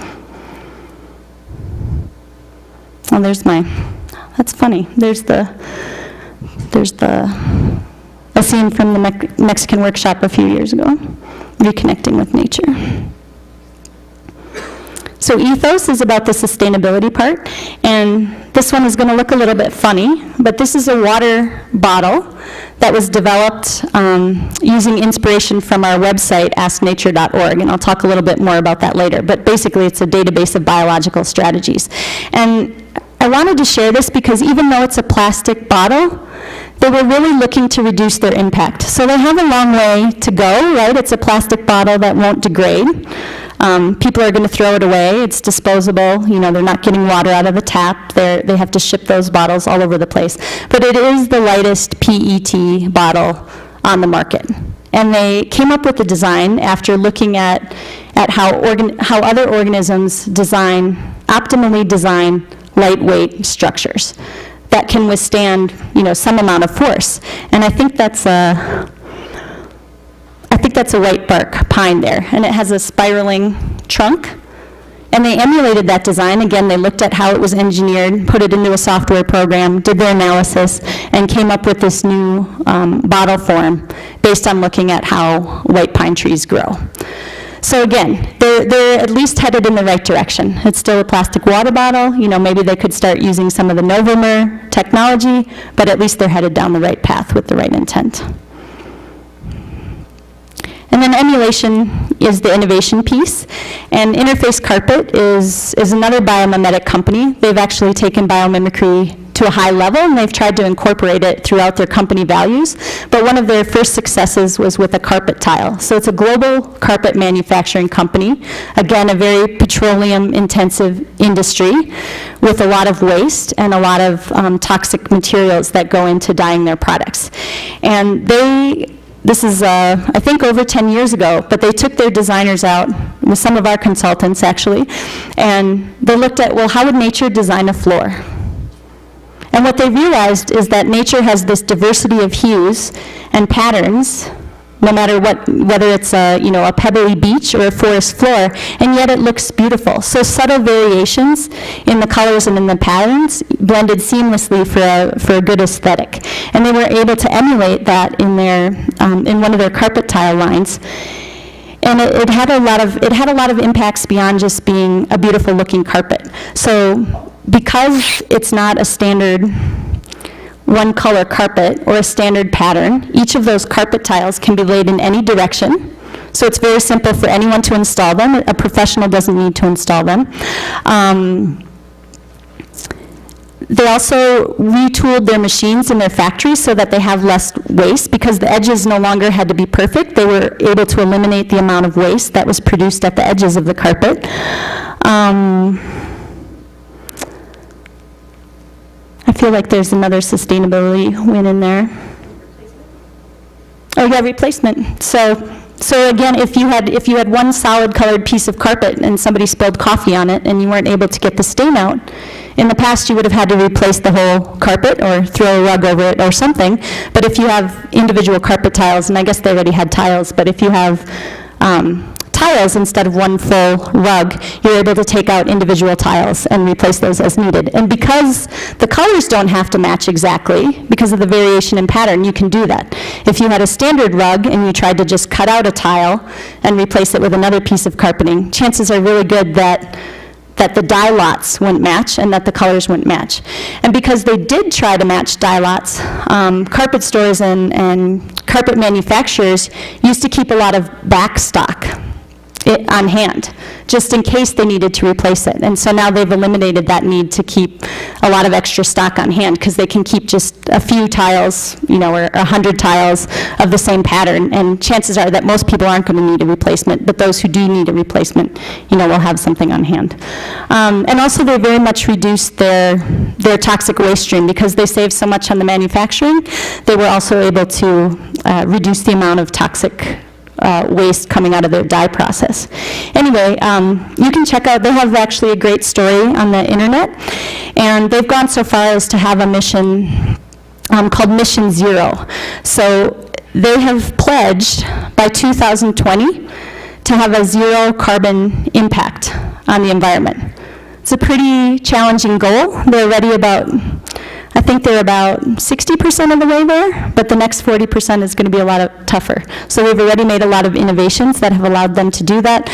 Oh, that's funny. There's a scene from the Mexican workshop a few years ago. Reconnecting with nature. So ethos is about the sustainability part, and this one is going to look a little bit funny, but this is a water bottle that was developed using inspiration from our website, asknature.org, and I'll talk a little bit more about that later, but basically it's a database of biological strategies. And I wanted to share this because even though it's a plastic bottle, they were really looking to reduce their impact. So they have a long way to go, right? It's a plastic bottle that won't degrade. People are going to throw it away. It's disposable. They're not getting water out of the tap. They have to ship those bottles all over the place. But it is the lightest PET bottle on the market. And they came up with the design after looking at how other organisms optimally design lightweight structures that can withstand, some amount of force. And I think that's a white bark pine there, and it has a spiraling trunk. And they emulated that design. Again, they looked at how it was engineered, put it into a software program, did their analysis, and came up with this new bottle form based on looking at how white pine trees grow. So again, they're at least headed in the right direction. It's still a plastic water bottle. Maybe they could start using some of the Novomer technology, but at least they're headed down the right path with the right intent. And then emulation is the innovation piece. And Interface Carpet is another biomimetic company. They've actually taken biomimicry to a high level, and they've tried to incorporate it throughout their company values. But one of their first successes was with a carpet tile. So it's a global carpet manufacturing company. Again, a very petroleum-intensive industry with a lot of waste and a lot of toxic materials that go into dyeing their products. And this is, I think, over 10 years ago, but they took their designers out, with some of our consultants actually, and they looked at, well, how would nature design a floor? And what they realized is that nature has this diversity of hues and patterns no matter whether it's a pebbly beach or a forest floor, and yet it looks beautiful. So subtle variations in the colors and in the patterns blended seamlessly for a good aesthetic. And they were able to emulate that in one of their carpet tile lines. And it had a lot of impacts beyond just being a beautiful looking carpet. So because it's not a standard one color carpet or a standard pattern, each of those carpet tiles can be laid in any direction. So it's very simple for anyone to install them. A professional doesn't need to install them. They also retooled their machines in their factories so that they have less waste, because the edges no longer had to be perfect. They were able to eliminate the amount of waste that was produced at the edges of the carpet. I feel like there's another sustainability win in there. Oh yeah, replacement. So again, if you had one solid colored piece of carpet and somebody spilled coffee on it and you weren't able to get the stain out, in the past you would have had to replace the whole carpet or throw a rug over it or something. But if you have individual carpet tiles, and I guess they already had tiles, but if you have tiles instead of one full rug, you're able to take out individual tiles and replace those as needed. And because the colors don't have to match exactly, because of the variation in pattern, you can do that. If you had a standard rug and you tried to just cut out a tile and replace it with another piece of carpeting, chances are really good that the dye lots wouldn't match and that the colors wouldn't match. And because they did try to match dye lots, carpet stores and carpet manufacturers used to keep a lot of back stock on hand, just in case they needed to replace it. And so now they've eliminated that need to keep a lot of extra stock on hand, because they can keep just a few tiles, or 100 tiles of the same pattern, and chances are that most people aren't going to need a replacement, but those who do need a replacement, will have something on hand. And also they very much reduced their toxic waste stream, because they saved so much on the manufacturing. They were also able to reduce the amount of toxic waste coming out of their dye process. Anyway, you can check out, they have actually a great story on the internet, and they've gone so far as to have a mission called Mission Zero. So they have pledged by 2020 to have a zero carbon impact on the environment. It's a pretty challenging goal. They're already I think they're about 60% of the way there, but the next 40% is going to be a lot tougher. So they've already made a lot of innovations that have allowed them to do that.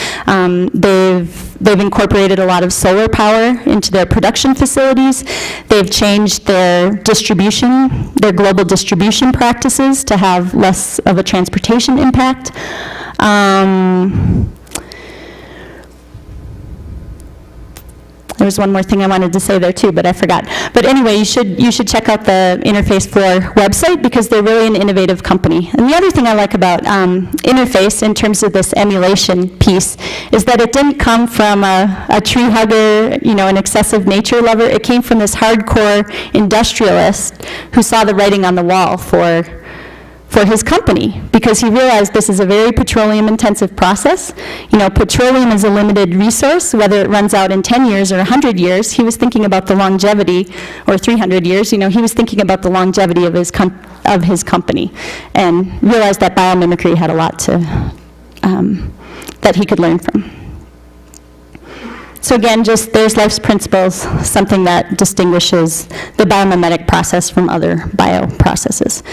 They've incorporated a lot of solar power into their production facilities. They've changed their global distribution practices to have less of a transportation impact. There was one more thing I wanted to say there too, but I forgot. But anyway, you should check out the Interface Floor website, because they're really an innovative company. And the other thing I like about Interface in terms of this emulation piece is that it didn't come from a tree hugger, an excessive nature lover. It came from this hardcore industrialist who saw the writing on the wall for his company, because he realized this is a very petroleum-intensive process. Petroleum is a limited resource, whether it runs out in 10 years or 100 years. He was thinking about the longevity, or 300 years. He was thinking about the longevity of his company, and realized that biomimicry had a lot that he could learn from. So again, just there's life's principles, something that distinguishes the biomimetic process from other bioprocesses.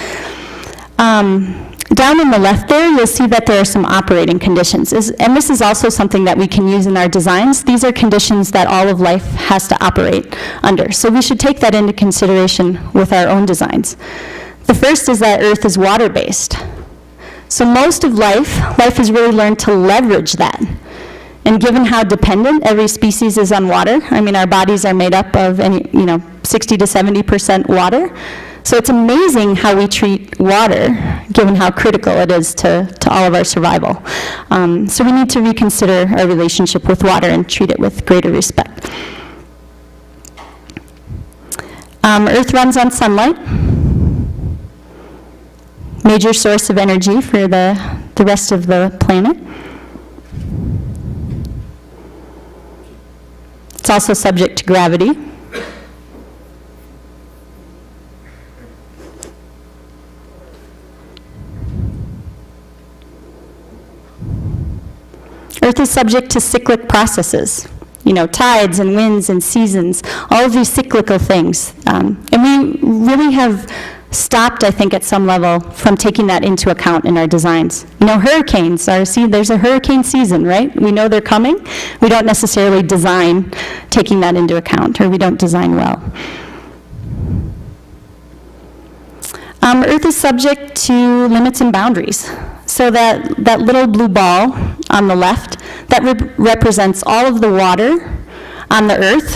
Down in the left there, you'll see that there are some operating conditions. And this is also something that we can use in our designs. These are conditions that all of life has to operate under. So we should take that into consideration with our own designs. The first is that Earth is water-based. So most of life has really learned to leverage that. And given how dependent every species is on water, our bodies are made up of 60 to 70% water. So it's amazing how we treat water, given how critical it is to all of our survival. So we need to reconsider our relationship with water and treat it with greater respect. Earth runs on sunlight, major source of energy for the rest of the planet. It's also subject to gravity. Earth is subject to cyclic processes, tides and winds and seasons, all of these cyclical things. And we really have stopped, I think, at some level from taking that into account in our designs. Hurricanes there's a hurricane season, right? We know they're coming. We don't necessarily design taking that into account, or we don't design well. Earth is subject to limits and boundaries. So that little blue ball on the left, that represents all of the water on the Earth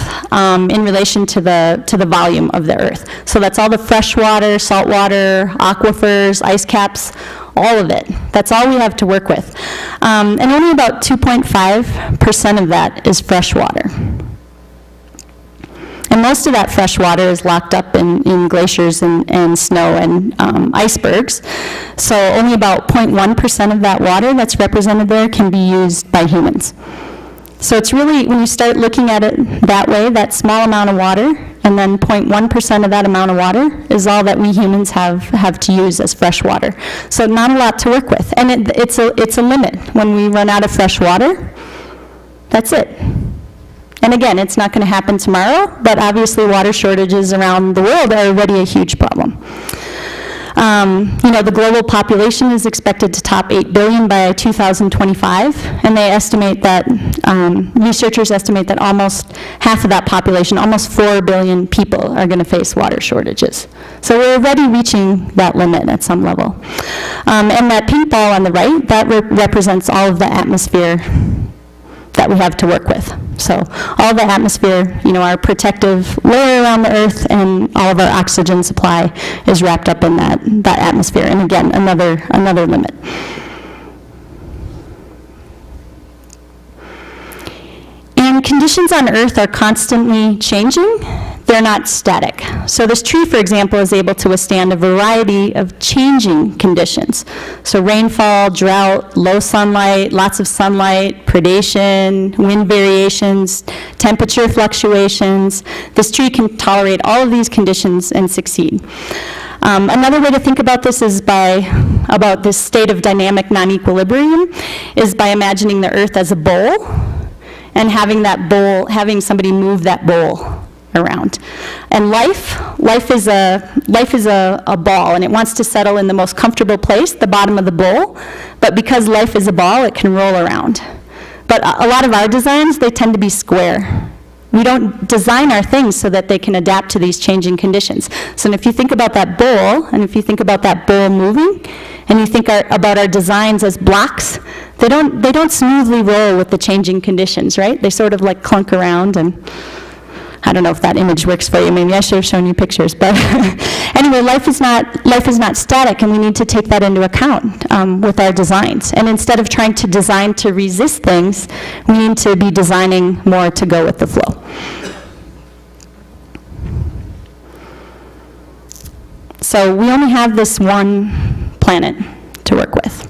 in relation to the volume of the Earth. So that's all the fresh water, salt water, aquifers, ice caps, all of it. That's all we have to work with. And only about 2.5% of that is fresh water. And most of that fresh water is locked up in glaciers and snow and icebergs. So only about 0.1% of that water that's represented there can be used by humans. So it's really, when you start looking at it that way, that small amount of water, and then 0.1% of that amount of water is all that we humans have to use as fresh water. So not a lot to work with. And it's a limit. When we run out of fresh water, that's it. And again, it's not going to happen tomorrow, but obviously water shortages around the world are already a huge problem. The global population is expected to top 8 billion by 2025, and they estimate that, researchers estimate that almost half of that population, almost 4 billion people, are going to face water shortages. So we're already reaching that limit at some level. And that pink ball on the right, that represents all of the atmosphere that we have to work with. So all the atmosphere, our protective layer around the Earth, and all of our oxygen supply is wrapped up in that atmosphere. And again, another limit. And conditions on Earth are constantly changing. They're not static. So this tree, for example, is able to withstand a variety of changing conditions. So rainfall, drought, low sunlight, lots of sunlight, predation, wind variations, temperature fluctuations. This tree can tolerate all of these conditions and succeed. Another way to think about this is about this state of dynamic non-equilibrium is by imagining the Earth as a bowl, and having somebody move that bowl around. And life is a ball, and it wants to settle in the most comfortable place, the bottom of the bowl. But because life is a ball, it can roll around. But a lot of our designs, they tend to be square. We don't design our things so that they can adapt to these changing conditions. So if you think about that bowl, and if you think about that bowl moving, and you think about our designs as blocks, they don't smoothly roll with the changing conditions, right? They sort of like clunk around, and I don't know if that image works for you. Maybe I should have shown you pictures. But anyway, life is not static, and we need to take that into account with our designs. And instead of trying to design to resist things, we need to be designing more to go with the flow. So we only have this one planet to work with.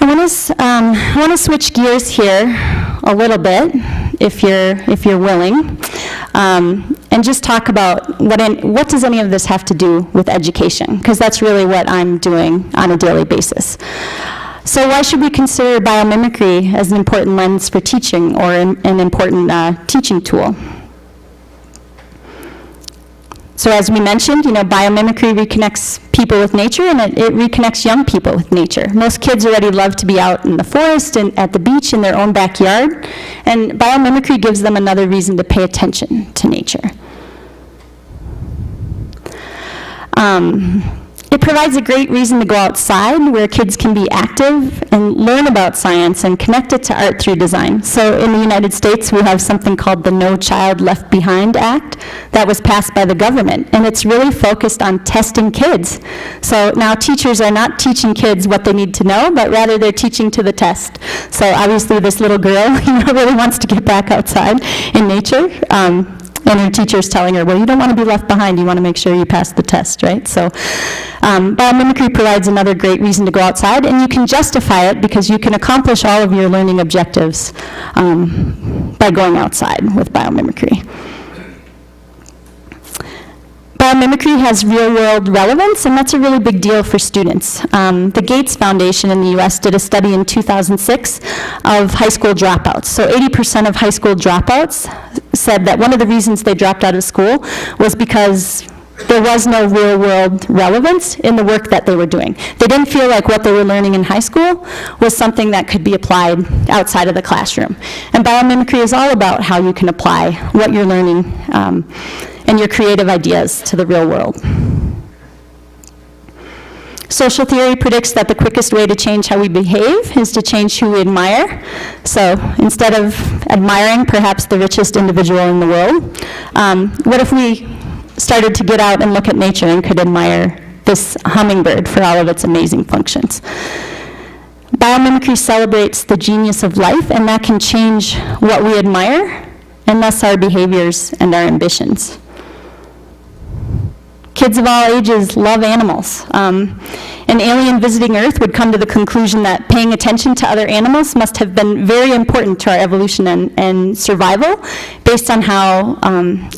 I want to switch gears here a little bit, if you're willing, and just talk about what does any of this have to do with education, because that's really what I'm doing on a daily basis. So why should we consider biomimicry as an important lens for teaching, or an important teaching tool? So as we mentioned, biomimicry reconnects people with nature, and it reconnects young people with nature. Most kids already love to be out in the forest and at the beach in their own backyard, and biomimicry gives them another reason to pay attention to nature. It provides a great reason to go outside where kids can be active and learn about science and connect it to art through design. So in the United States, we have something called the No Child Left Behind Act that was passed by the government, and it's really focused on testing kids. So now teachers are not teaching kids what they need to know, but rather they're teaching to the test. So obviously this little girl really wants to get back outside in nature. And her teacher's telling her, well, you don't want to be left behind. You want to make sure you pass the test, right? So biomimicry provides another great reason to go outside, and you can justify it because you can accomplish all of your learning objectives by going outside with biomimicry. Biomimicry has real-world relevance, and that's a really big deal for students. The Gates Foundation in the US did a study in 2006 of high school dropouts. So 80% of high school dropouts said that one of the reasons they dropped out of school was because there was no real-world relevance in the work that they were doing. They didn't feel like what they were learning in high school was something that could be applied outside of the classroom. And biomimicry is all about how you can apply what you're learning and your creative ideas to the real world. Social theory predicts that the quickest way to change how we behave is to change who we admire. So instead of admiring perhaps the richest individual in the world, what if we started to get out and look at nature and could admire this hummingbird for all of its amazing functions? Biomimicry celebrates the genius of life, and that can change what we admire, and thus our behaviors and our ambitions. Kids of all ages love animals. An alien visiting Earth would come to the conclusion that paying attention to other animals must have been very important to our evolution and survival, based on how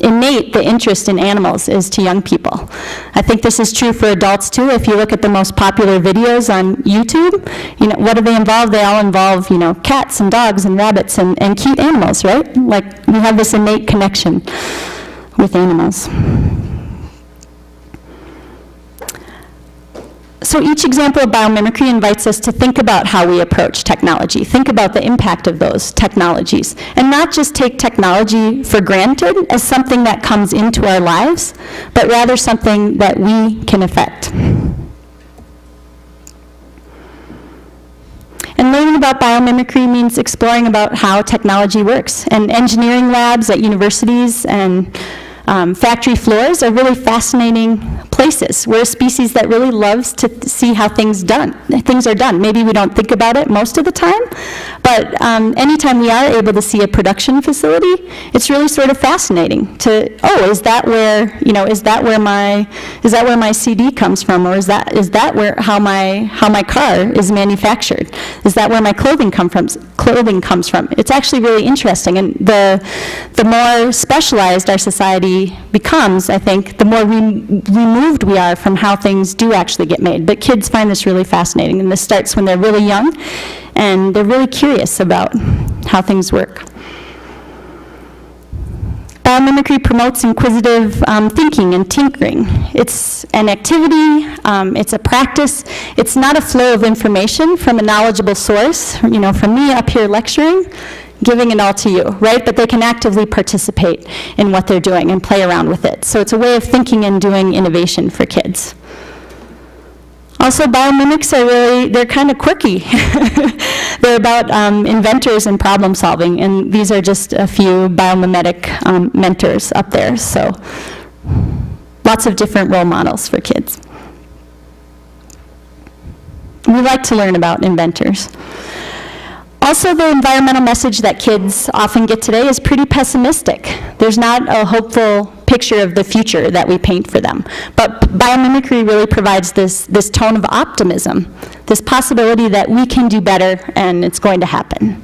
innate the interest in animals is to young people. I think this is true for adults too. If you look at the most popular videos on YouTube, what do they involve? They all involve, cats and dogs and rabbits and cute animals, right? Like, we have this innate connection with animals. So each example of biomimicry invites us to think about how we approach technology, think about the impact of those technologies, and not just take technology for granted as something that comes into our lives, but rather something that we can affect. And learning about biomimicry means exploring about how technology works. And engineering labs at universities and factory floors are really fascinating places. We're a species that really loves to see how things are done. Maybe we don't think about it most of the time, but anytime we are able to see a production facility, it's really sort of fascinating to, is that where my CD comes from, or is that where how my car is manufactured? Is that where my clothing comes from? It's actually really interesting, and the more specialized our society becomes, I think, the more removed we are from how things do actually get made. But kids find this really fascinating, and this starts when they're really young, and they're really curious about how things work. Biomimicry promotes inquisitive thinking and tinkering. It's an activity, it's a practice. It's not a flow of information from a knowledgeable source, from me up here lecturing, giving it all to you, right? But they can actively participate in what they're doing and play around with it. So it's a way of thinking and doing innovation for kids. Also, biomimics they're kind of quirky. They're about inventors and problem solving, and these are just a few biomimetic mentors up there. So lots of different role models for kids. We like to learn about inventors. Also, the environmental message that kids often get today is pretty pessimistic. There's not a hopeful picture of the future that we paint for them. But biomimicry really provides this tone of optimism, this possibility that we can do better and it's going to happen.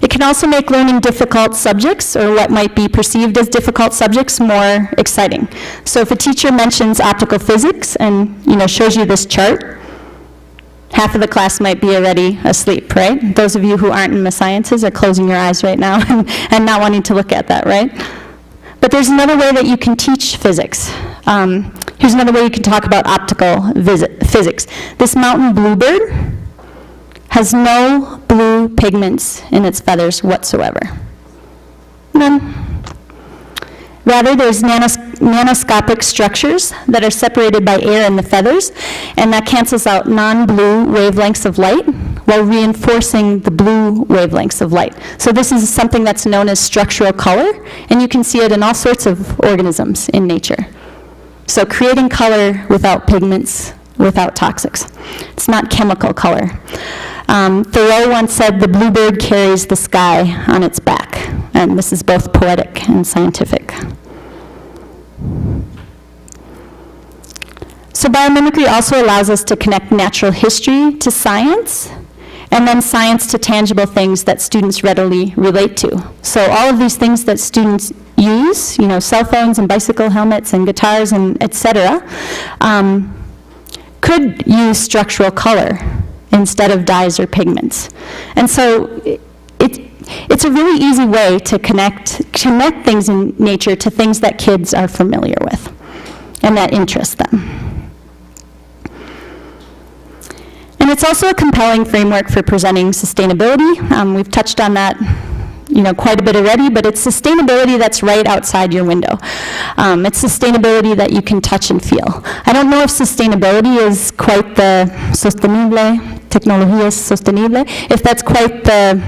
It can also make learning difficult subjects, or what might be perceived as difficult subjects, more exciting. So if a teacher mentions optical physics and shows you this chart, half of the class might be already asleep, right? Those of you who aren't in the sciences are closing your eyes right now and not wanting to look at that, right? But there's another way that you can teach physics. Here's another way you can talk about optical physics. This mountain bluebird has no blue pigments in its feathers whatsoever. None. Rather, there's nanoscopic structures that are separated by air in the feathers, and that cancels out non-blue wavelengths of light while reinforcing the blue wavelengths of light. So this is something that's known as structural color, and you can see it in all sorts of organisms in nature. So creating color without pigments, without toxics. It's not chemical color. Thoreau once said, "The bluebird carries the sky on its back," and this is both poetic and scientific. So biomimicry also allows us to connect natural history to science, And then science to tangible things that students readily relate to. So all of these things that students use, you know, cell phones and bicycle helmets and guitars and et cetera, could use structural color instead of dyes or pigments. And so it's a really easy way to connect things in nature to things that kids are familiar with and that interest them. And it's also a compelling framework for presenting sustainability. We've touched on that, you know, quite a bit already, but it's sustainability that's right outside your window. It's sustainability that you can touch and feel. I don't know if sustainability is quite the sostenible, tecnologías sostenible, if that's quite the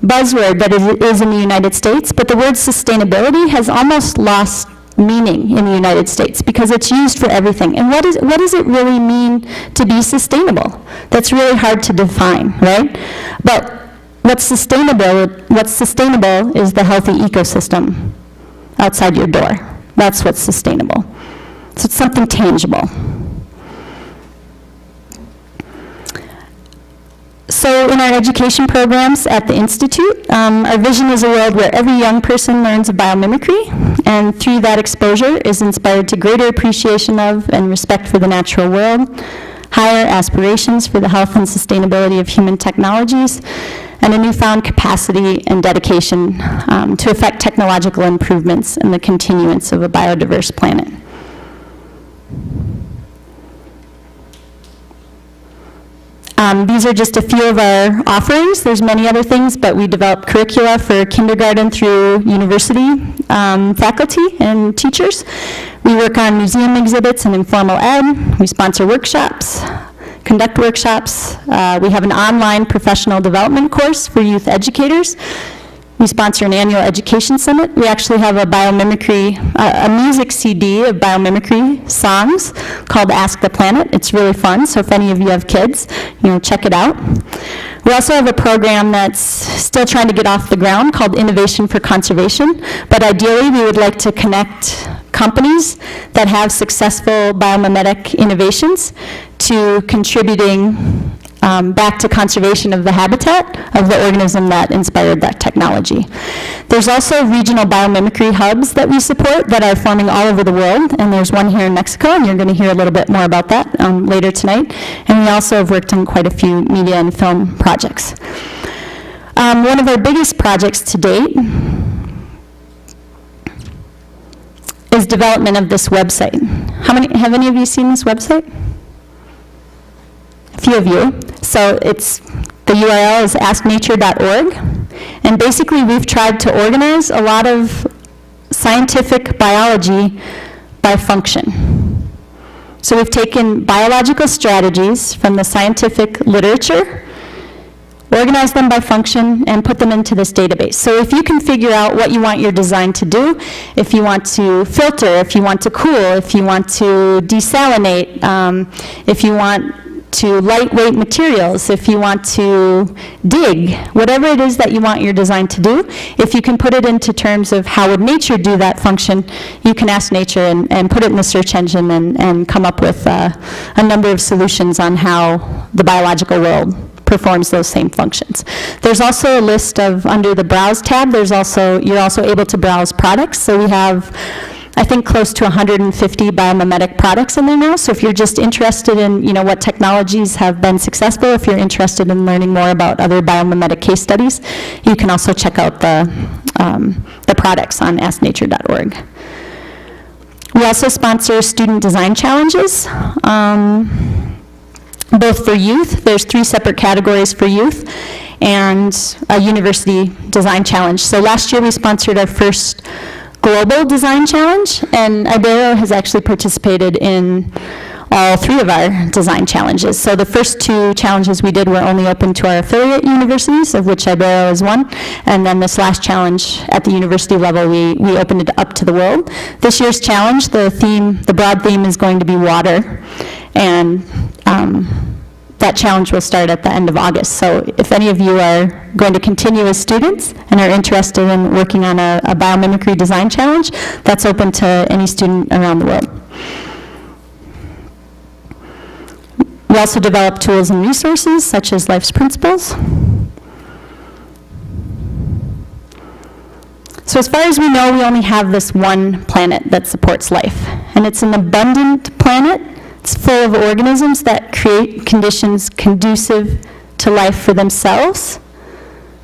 buzzword that it is in the United States, but the word sustainability has almost lost meaning in the United States because it's used for everything. And what does it really mean to be sustainable? That's really hard to define, right? But what's sustainable is the healthy ecosystem outside your door. That's what's sustainable. So it's something tangible. So in our education programs at the Institute, our vision is a world where every young person learns of biomimicry, and through that exposure is inspired to greater appreciation of and respect for the natural world, higher aspirations for the health and sustainability of human technologies, and a newfound capacity and dedication to effect technological improvements in the continuance of a biodiverse planet. These are just a few of our offerings. There's many other things, but we develop curricula for kindergarten through university faculty and teachers. We work on museum exhibits and informal ed. We sponsor workshops, conduct workshops. We have an online professional development course for youth educators. We sponsor an annual education summit. We actually have a biomimicry, a music CD of biomimicry songs called Ask the Planet. It's really fun, so if any of you have kids, you know, check it out. We also have a program that's still trying to get off the ground called Innovation for Conservation, but ideally we would like to connect companies that have successful biomimetic innovations to contributing back to conservation of the habitat of the organism that inspired that technology. There's also regional biomimicry hubs that we support that are forming all over the world, and there's one here in Mexico, and you're going to hear a little bit more about that later tonight. And we also have worked on quite a few media and film projects. One of our biggest projects to date is development of this website. Have any of you seen this website? A few of you. So the URL is asknature.org, and basically we've tried to organize a lot of scientific biology by function. So we've taken biological strategies from the scientific literature, organized them by function, and put them into this database. So if you can figure out what you want your design to do, if you want to filter, if you want to cool, if you want to desalinate, if you want to lightweight materials, if you want to dig, whatever it is that you want your design to do, if you can put it into terms of how would nature do that function, you can ask nature and put it in the search engine and come up with a number of solutions on how the biological world performs those same functions. There's also a list of, under the Browse tab, you're also able to browse products. So we have, I think, close to 150 biomimetic products in there now. So if you're just interested in, you know, what technologies have been successful, if you're interested in learning more about other biomimetic case studies, you can also check out the products on asknature.org. We also sponsor student design challenges, both for youth. There's 3 separate categories for youth, and a university design challenge. So last year we sponsored our first global design challenge, and Ibero has actually participated in all 3 of our design challenges. So the first 2 challenges we did were only open to our affiliate universities, of which Ibero is one, and then this last challenge at the university level, we opened it up to the world. This year's challenge, the broad theme is going to be water, and that challenge will start at the end of August. So if any of you are going to continue as students and are interested in working on a biomimicry design challenge, that's open to any student around the world. We also develop tools and resources, such as life's principles. So as far as we know, we only have this one planet that supports life. And it's an abundant planet. It's full of organisms that create conditions conducive to life for themselves,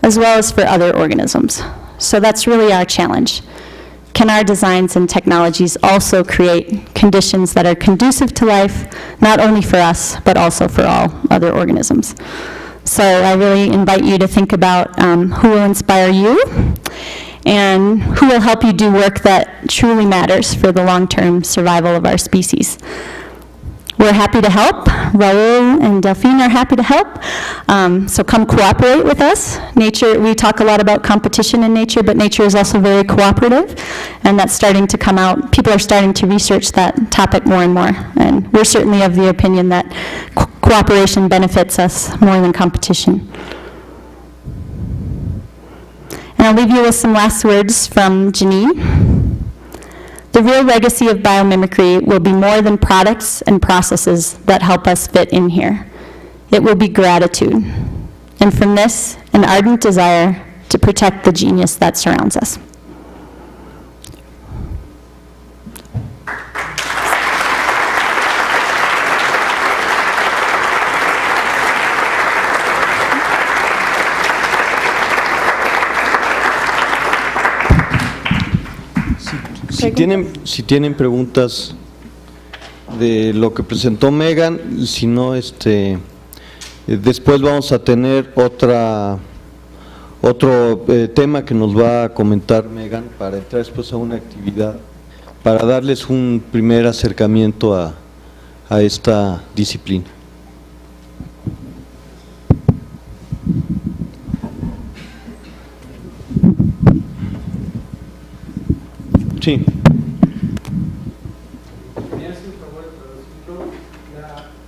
as well as for other organisms. So that's really our challenge. Can our designs and technologies also create conditions that are conducive to life, not only for us, but also for all other organisms? So I really invite you to think about who will inspire you and who will help you do work that truly matters for the long-term survival of our species. We're happy to help. Raul and Delphine are happy to help. So come cooperate with us. Nature, we talk a lot about competition in nature, but nature is also very cooperative, and that's starting to come out. People are starting to research that topic more and more, and we're certainly of the opinion that cooperation benefits us more than competition. And I'll leave you with some last words from Janine. The real legacy of biomimicry will be more than products and processes that help us fit in here. It will be gratitude. And from this, an ardent desire to protect the genius that surrounds us. Si tienen preguntas de lo que presentó Megan, si no, después vamos a tener otro tema que nos va a comentar Megan para entrar después a una actividad, para darles un primer acercamiento a esta disciplina. Sí. ¿Me hace un favor de traducirlo?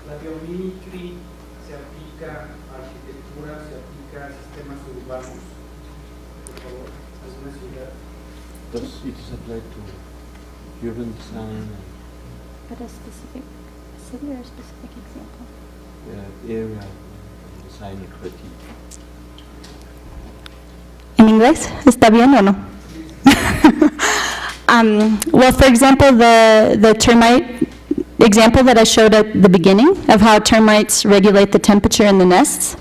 La biomimicry se aplica a arquitectura, se aplica a sistemas urbanos. Por favor, es una ciudad. Does it apply to urban design? But a specific city or a specific example? Area design and creativity. ¿En inglés? ¿Está bien o no? Well, for example, the termite example that I showed at the beginning of how termites regulate the temperature in the nests,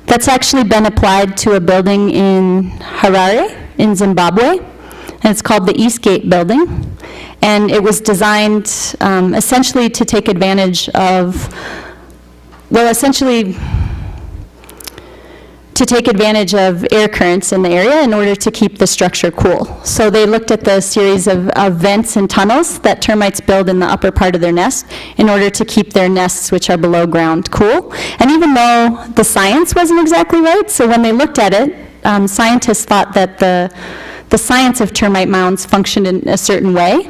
that's actually been applied to a building in Harare in Zimbabwe, and it's called the Eastgate building. And it was designed essentially to take advantage of, well, essentially to take advantage of air currents in the area in order to keep the structure cool. So they looked at the series of vents and tunnels that termites build in the upper part of their nest in order to keep their nests, which are below ground, cool. And even though the science wasn't exactly right, so when they looked at it, scientists thought that the science of termite mounds functioned in a certain way.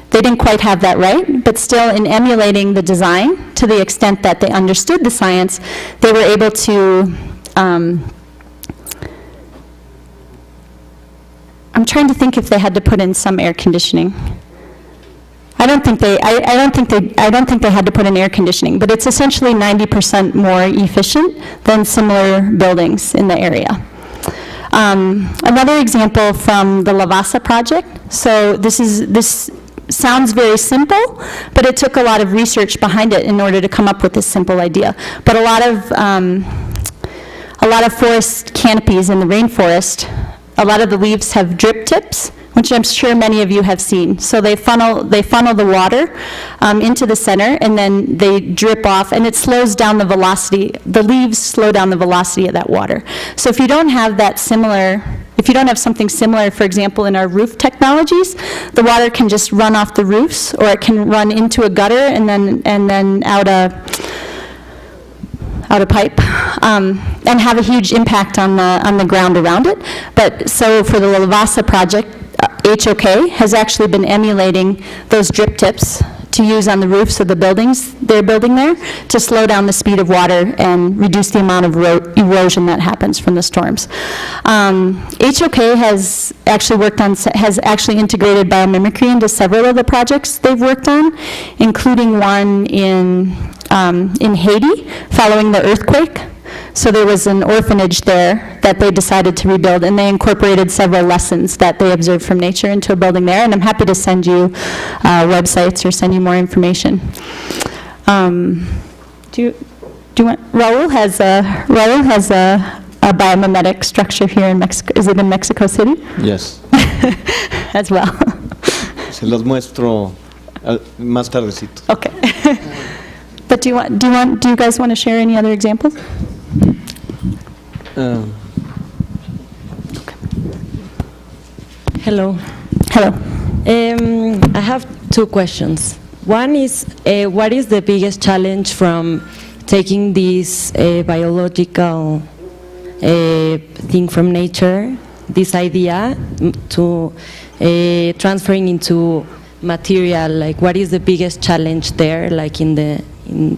They didn't quite have that right, but still in emulating the design to the extent that they understood the science, they were able to I'm trying to think if they had to put in some air conditioning. I don't think they had to put in air conditioning, but it's essentially 90% more efficient than similar buildings in the area. Another example from the Lavasa project. So this sounds very simple, but it took a lot of research behind it in order to come up with this simple idea. But a lot of forest canopies in the rainforest, a lot of the leaves have drip tips, which I'm sure many of you have seen. So they funnel the water into the center, and then they drip off, and it slows down the velocity. The leaves slow down the velocity of that water. So if you don't have something similar, for example, in our roof technologies, the water can just run off the roofs, or it can run into a gutter and then out a pipe, and have a huge impact on the ground around it. But so for the Lavasa project, HOK has actually been emulating those drip tips to use on the roofs of the buildings they're building there to slow down the speed of water and reduce the amount of erosion that happens from the storms. HOK has actually integrated biomimicry into several of the projects they've worked on, including one in in Haiti following the earthquake. So there was an orphanage there that they decided to rebuild, and they incorporated several lessons that they observed from nature into a building there, and I'm happy to send you websites or send you more information. Do you want, Raul has a biomimetic structure here in Mexico. Is it in Mexico City? Yes. As well. Se los muestro más tardecito. Okay. But do you guys want to share any other examples? Hello. Hello. I have two questions. One is, what is the biggest challenge from taking this biological thing from nature, this idea, to transferring into material? Like, what is the biggest challenge there, like in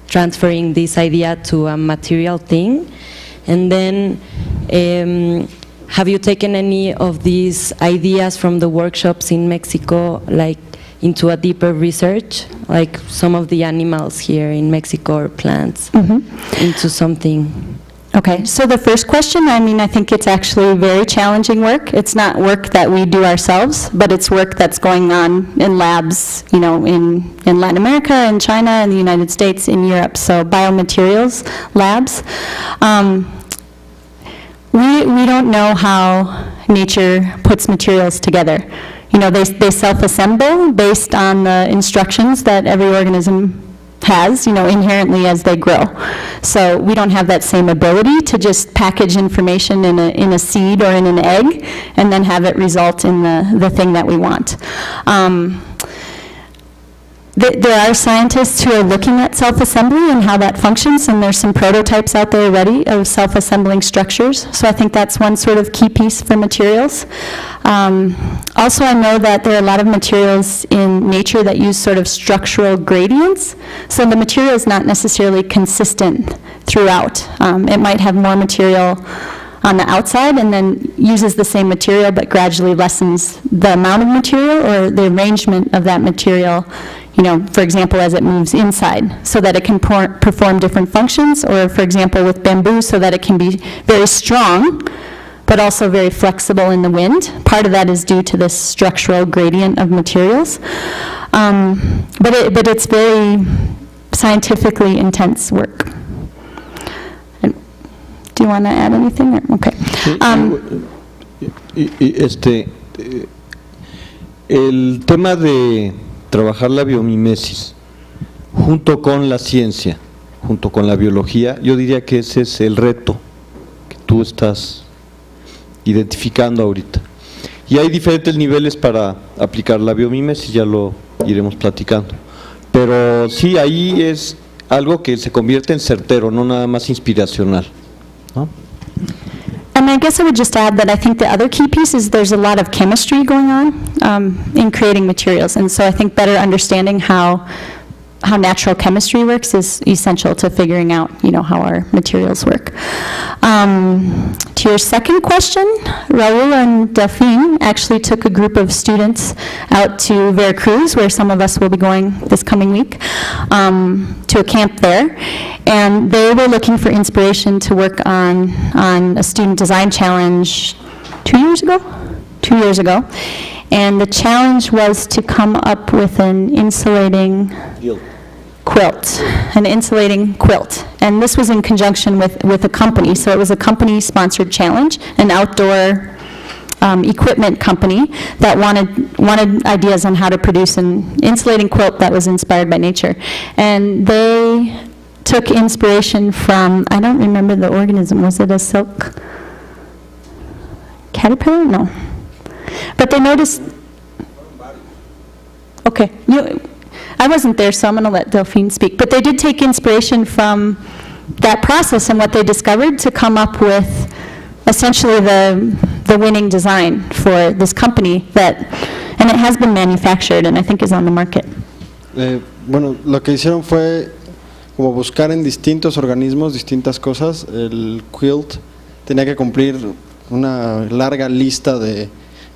transferring this idea to a material thing? And then, have you taken any of these ideas from the workshops in Mexico, like into a deeper research, like some of the animals here in Mexico or plants, into something? Okay, so the first question, I think it's actually very challenging work. It's not work that we do ourselves, but it's work that's going on in labs, in Latin America, in China, in the United States, in Europe, so biomaterials labs. We don't know how nature puts materials together. They self-assemble based on the instructions that every organism has, inherently as they grow. So we don't have that same ability to just package information in a seed or in an egg and then have it result in the thing that we want. There are scientists who are looking at self-assembly and how that functions, and there's some prototypes out there already of self-assembling structures. So I think that's one sort of key piece for materials. Also, I know that there are a lot of materials in nature that use sort of structural gradients. So the material is not necessarily consistent throughout. It might have more material on the outside and then uses the same material but gradually lessens the amount of material or the arrangement of that material, for example, as it moves inside, so that it can perform different functions, or for example with bamboo, so that it can be very strong but also very flexible in the wind. Part of that is due to this structural gradient of materials. But it's very scientifically intense work. Do you want to add anything? Okay. El tema de trabajar la biomimesis junto con la ciencia, junto con la biología, yo diría que ese es el reto que tú estás identificando ahorita. Y hay diferentes niveles para aplicar la biomimesis, ya lo iremos platicando. Pero sí, ahí es algo que se convierte en certero, no nada más inspiracional, ¿no? And I guess I would just add that I think the other key piece is there's a lot of chemistry going on in creating materials, and so I think better understanding how natural chemistry works is essential to figuring out, how our materials work. To your second question, Raul and Delphine actually took a group of students out to Veracruz, where some of us will be going this coming week, to a camp there. And they were looking for inspiration to work on a student design challenge 2 years ago? 2 years ago. And the challenge was to come up with an insulating quilt, an insulating quilt. And this was in conjunction with a company. So it was a company-sponsored challenge, an outdoor equipment company that wanted ideas on how to produce an insulating quilt that was inspired by nature. And they took inspiration from, I don't remember the organism, was it a silk caterpillar? No. But they noticed, okay, I wasn't there, so I'm going to let Delphine speak. But they did take inspiration from that process and what they discovered to come up with essentially the winning design for this company and it has been manufactured and I think is on the market. Bueno, lo que hicieron fue como buscar en distintos organismos distintas cosas. El quilt tenía que cumplir una larga lista de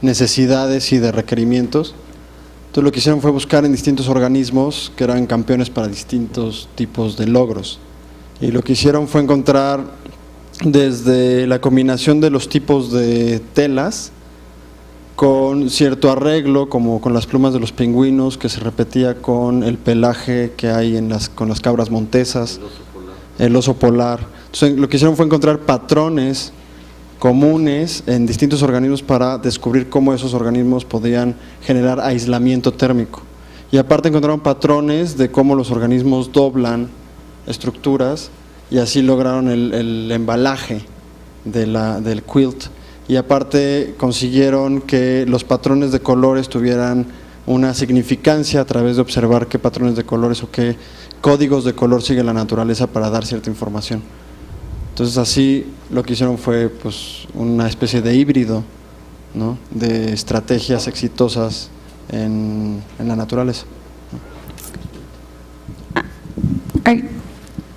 necesidades y de requerimientos. Entonces lo que hicieron fue buscar en distintos organismos que eran campeones para distintos tipos de logros. Y lo que hicieron fue encontrar desde la combinación de los tipos de telas con cierto arreglo, como con las plumas de los pingüinos, que se repetía con el pelaje que hay con las cabras montesas, el oso polar. Entonces lo que hicieron fue encontrar patrones comunes en distintos organismos para descubrir cómo esos organismos podían generar aislamiento térmico. Y aparte encontraron patrones de cómo los organismos doblan estructuras y así lograron el embalaje del quilt. Y aparte consiguieron que los patrones de colores tuvieran una significancia a través de observar qué patrones de colores o qué códigos de color sigue la naturaleza para dar cierta información. Entonces así lo que hicieron fue pues una especie de híbrido, ¿no?, de estrategias exitosas en la naturaleza.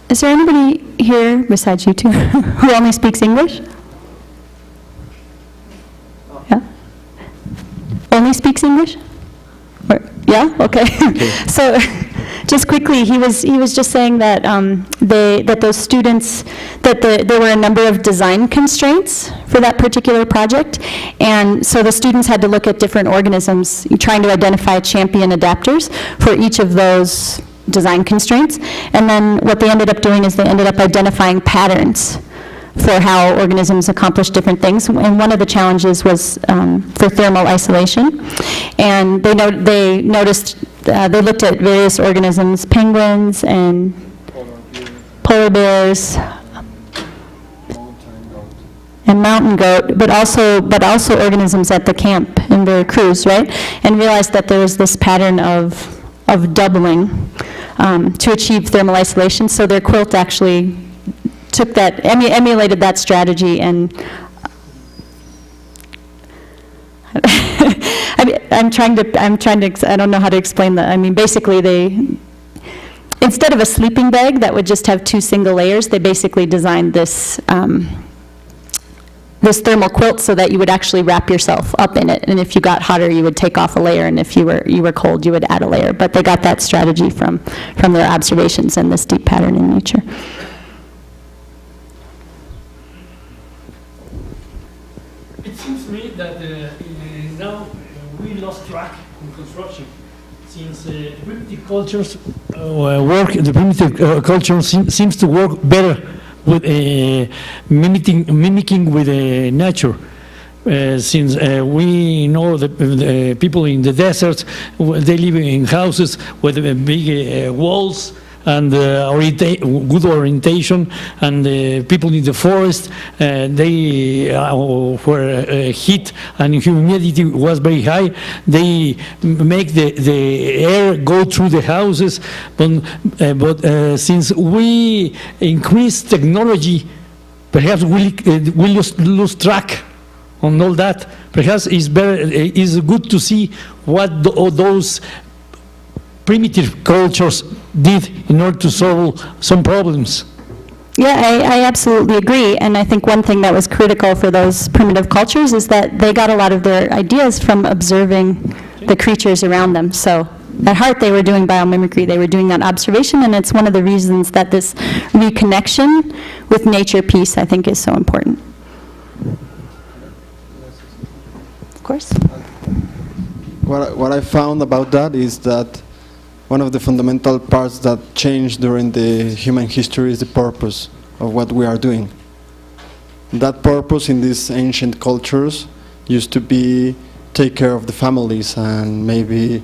Is there anybody here besides you two who only speaks English? Yeah? Only speaks English? Yeah? Okay. So, just quickly, he was just saying that those students, there were a number of design constraints for that particular project, and so the students had to look at different organisms, trying to identify champion adapters for each of those design constraints. And then what they ended up doing is they ended up identifying patterns for how organisms accomplish different things. And one of the challenges was for thermal isolation. And they noticed, they looked at various organisms, penguins and polar bears, and mountain goat, but also organisms at the camp in their cruise, right? And realized that there was this pattern of doubling to achieve thermal isolation. So their quilt actually took that, emulated that strategy, and I'm trying to, I don't know how to explain that. I mean, basically instead of a sleeping bag that would just have 2 single layers, they basically designed this this thermal quilt so that you would actually wrap yourself up in it, and if you got hotter, you would take off a layer, and if you were cold, you would add a layer. But they got that strategy from their observations and this deep pattern in nature. It seems to me that now we lost track in construction, since the primitive cultures the primitive culture seems to work better with mimicking with nature. Since we know the people in the deserts, they live in houses with big walls and good orientation, and people in the forest, where heat and humidity was very high, they make the air go through the houses, but since we increase technology, perhaps we lose track on all that. Perhaps it's good to see what those primitive cultures did in order to solve some problems. Yeah, I absolutely agree. And I think one thing that was critical for those primitive cultures is that they got a lot of their ideas from observing the creatures around them. So at heart, they were doing biomimicry. They were doing that observation, and it's one of the reasons that this reconnection with nature piece, I think, is so important. Of course. What I found about that is that one of the fundamental parts that changed during the human history is the purpose of what we are doing. That purpose in these ancient cultures used to be take care of the families and maybe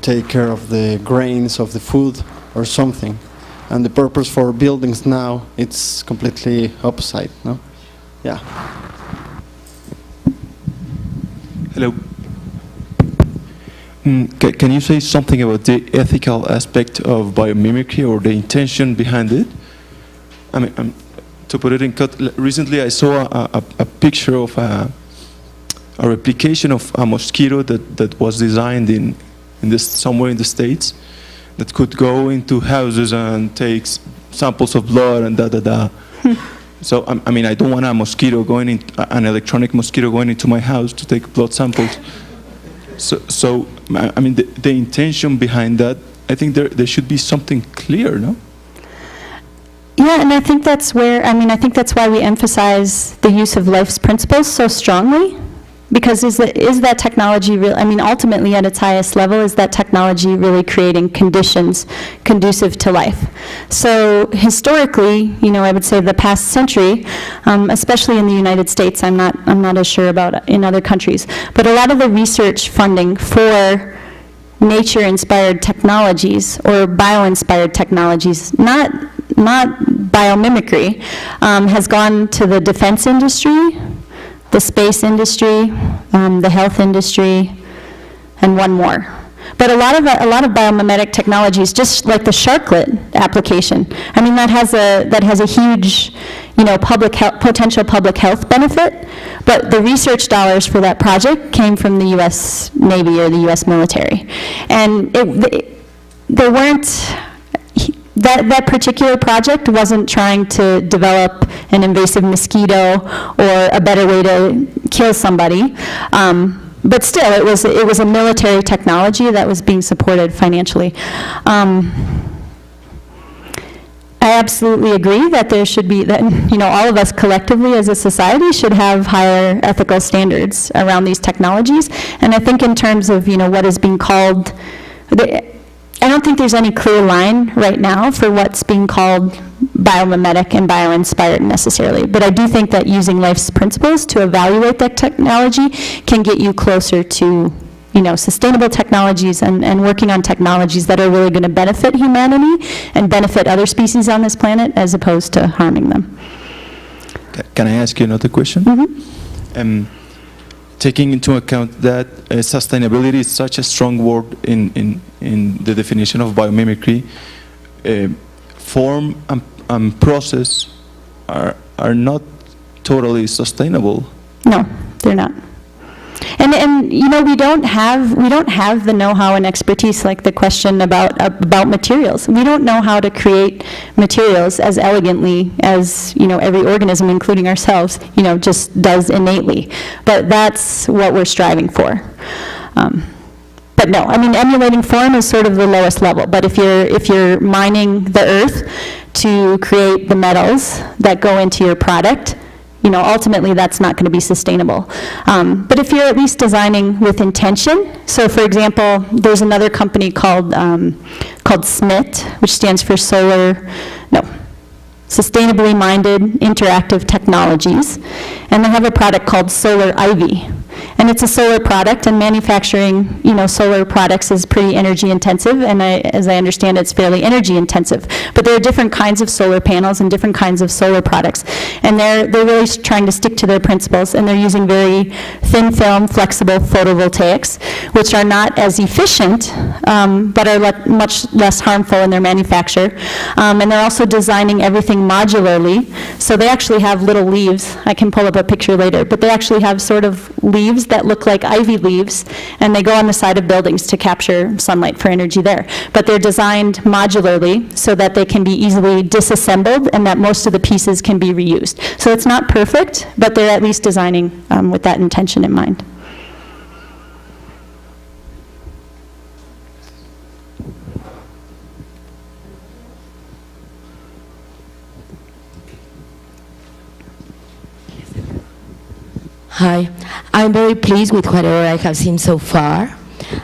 take care of the grains of the food or something. And the purpose for buildings now, it's completely opposite, no? Yeah. Hello. Can you say something about the ethical aspect of biomimicry or the intention behind it? I mean, to put it in cut, recently I saw a picture of a replication of a mosquito that was designed in somewhere in the States, that could go into houses and take samples of blood and da. So I mean, I don't want a mosquito an electronic mosquito going into my house to take blood samples. So I mean, the intention behind that, I think there should be something clear, no? Yeah, and I think that's where, I think that's why we emphasize the use of life's principles so strongly, because is that technology real? Ultimately at its highest level, is that technology really creating conditions conducive to life? So historically, I would say the past century, especially in the United States, I'm not as sure about in other countries, but a lot of the research funding for nature-inspired technologies or bio-inspired technologies, not biomimicry, has gone to the defense industry, the space industry, the health industry, and one more. But a lot of biomimetic technologies, just like the sharklet application, that has a huge, potential public health benefit. But the research dollars for that project came from the U.S. Navy or the U.S. military, and there weren't. That particular project wasn't trying to develop an invasive mosquito or a better way to kill somebody, but still, it was a military technology that was being supported financially. I absolutely agree that there should be, that all of us collectively as a society should have higher ethical standards around these technologies, and I think in terms of what is being called, I don't think there's any clear line right now for what's being called biomimetic and bio-inspired necessarily, but I do think that using life's principles to evaluate that technology can get you closer to sustainable technologies and working on technologies that are really going to benefit humanity and benefit other species on this planet as opposed to harming them. Can I ask you another question? Mm-hmm. Taking into account that sustainability is such a strong word in the definition of biomimicry, form and process are not totally sustainable. No, they're not. And we don't have the know-how and expertise, like the question about materials. We don't know how to create materials as elegantly as every organism, including ourselves, just does innately. But that's what we're striving for. But no, emulating form is sort of the lowest level. But if you're mining the earth to create the metals that go into your product, ultimately that's not going to be sustainable. But if you're at least designing with intention, so for example, there's another company called SMIT, which stands for Sustainably Minded Interactive Technologies, and they have a product called Solar Ivy. And it's a solar product, and manufacturing, solar products is pretty energy intensive, and as I understand, it's fairly energy intensive. But there are different kinds of solar panels and different kinds of solar products, and they're really trying to stick to their principles, and they're using very thin film, flexible photovoltaics, which are not as efficient, but are much less harmful in their manufacture. And they're also designing everything modularly, so they actually have little leaves. I can pull up a picture later, but they actually have sort of leaves that look like ivy leaves, and they go on the side of buildings to capture sunlight for energy there. But they're designed modularly so that they can be easily disassembled and that most of the pieces can be reused. So it's not perfect, but they're at least designing with that intention in mind. Hi, I'm very pleased with whatever I have seen so far,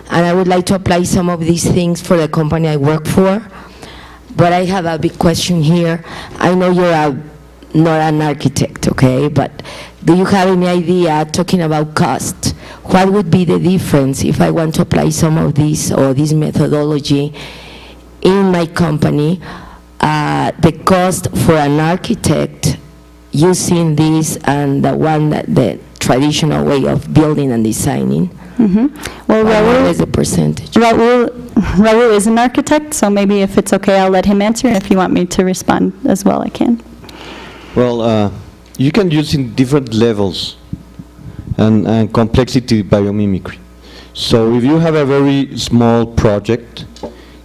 and I would like to apply some of these things for the company I work for. But I have a big question here. I know you're not an architect, okay, but do you have any idea, talking about cost, what would be the difference if I want to apply some of these or this methodology in my company? The cost for an architect using this and the one that the traditional way of building and designing? Mm-hmm. Well, Raul, what is the percentage? Raul is an architect, so maybe if it's okay, I'll let him answer. If you want me to respond as well, I can. Well, you can use in different levels and complexity biomimicry. So if you have a very small project,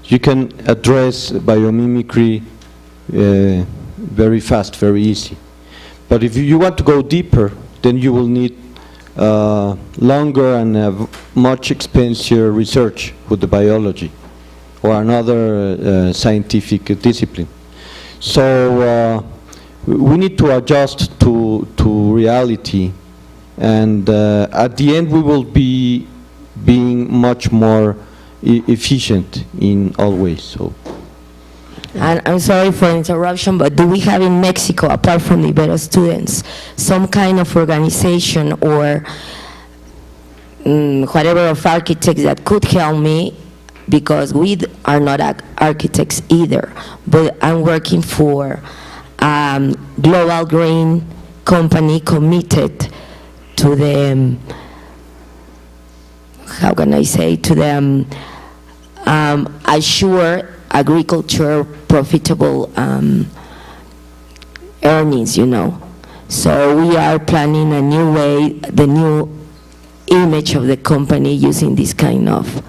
you can address biomimicry very fast, very easy. But if you want to go deeper, then you will need longer and much expensive research with the biology or another scientific discipline. So we need to adjust to reality, and at the end we will be being much more efficient in all ways. So. And I'm sorry for the interruption, but do we have in Mexico, apart from the Ibero students, some kind of organization or whatever of architects that could help me? Because we are not architects either, but I'm working for a global green company committed to the, how can I say, to the assure agriculture profitable earnings, you know. So we are planning a new way, the new image of the company using this kind of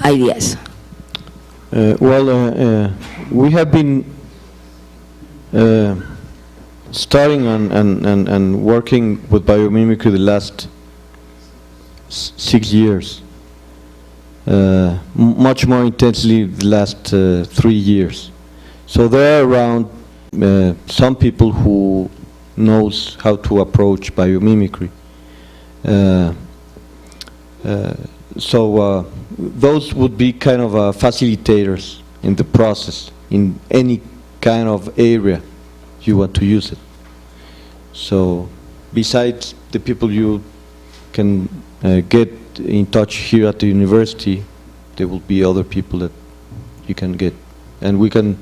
ideas. We have been starting and working with biomimicry the last 6 years. Much more intensely the last 3 years. So there are around some people who knows how to approach biomimicry. So those would be kind of facilitators in the process in any kind of area you want to use it. So besides the people you can get in touch here at the university, there will be other people that you can get, and we can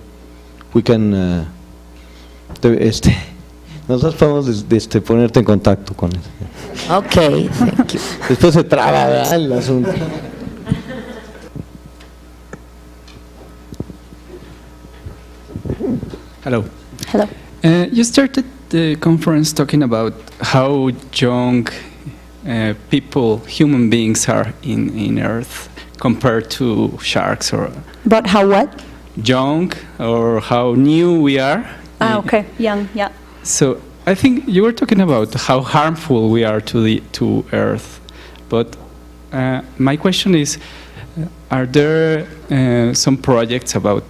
nosotros podemos ponerte en contacto con eso. Okay, thank you. Después se traba, ¿verdad?, el asunto. Hello. Hello. You started the conference talking about how young people, human beings are in Earth compared to sharks, or About how what? young, or how new we are. Okay, young, yeah. So I think you were talking about how harmful we are to Earth, but my question is, are there some projects about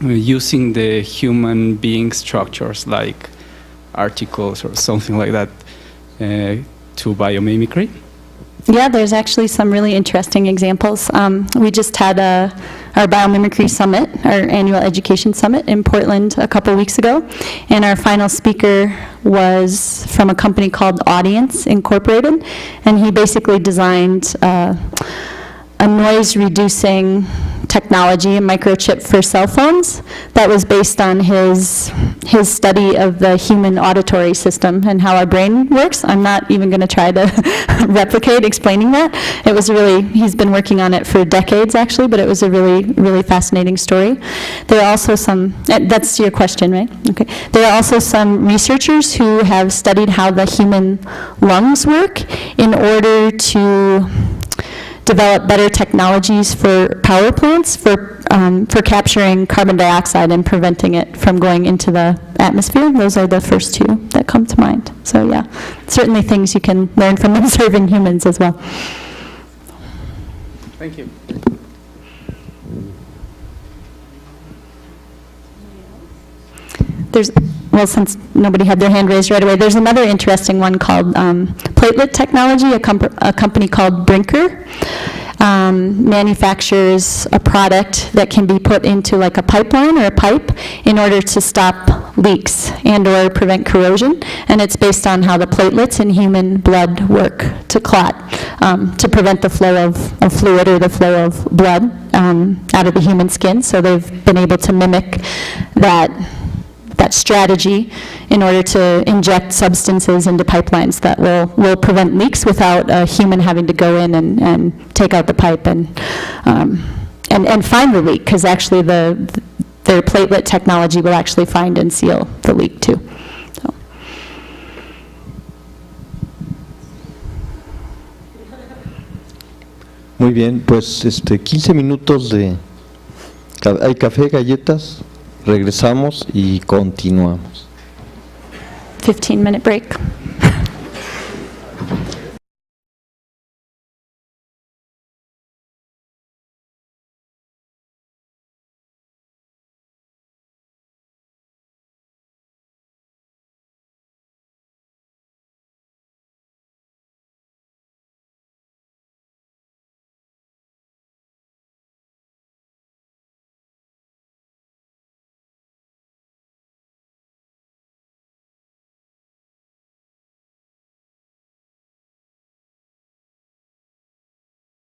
using the human being structures like articles or something like that to biomimicry? Yeah, there's actually some really interesting examples. We just had our Biomimicry Summit, our annual education summit in Portland a couple weeks ago, and our final speaker was from a company called Audience Incorporated, and he basically designed a noise-reducing technology, a microchip for cell phones, that was based on his study of the human auditory system and how our brain works. I'm not even going to try to replicate explaining that. It was he's been working on it for decades actually, but it was a really fascinating story. There are also some, that's your question, right? Okay. There are also some researchers who have studied how the human lungs work in order to develop better technologies for power plants for capturing carbon dioxide and preventing it from going into the atmosphere. Those are the first two that come to mind. So yeah, certainly things you can learn from observing humans as well. Thank you. Well, since nobody had their hand raised right away, there's another interesting one called platelet technology. A company called Brinker manufactures a product that can be put into like a pipeline or a pipe in order to stop leaks and or prevent corrosion. And it's based on how the platelets in human blood work to clot, to prevent the flow of fluid or the flow of blood out of the human skin. So they've been able to mimic that strategy in order to inject substances into pipelines that will prevent leaks without a human having to go in and take out the pipe and find the leak, because actually their platelet technology will actually find and seal the leak too. So. Muy bien, pues 15 minutos de hay café, galletas. Regresamos y continuamos. 15-minute break.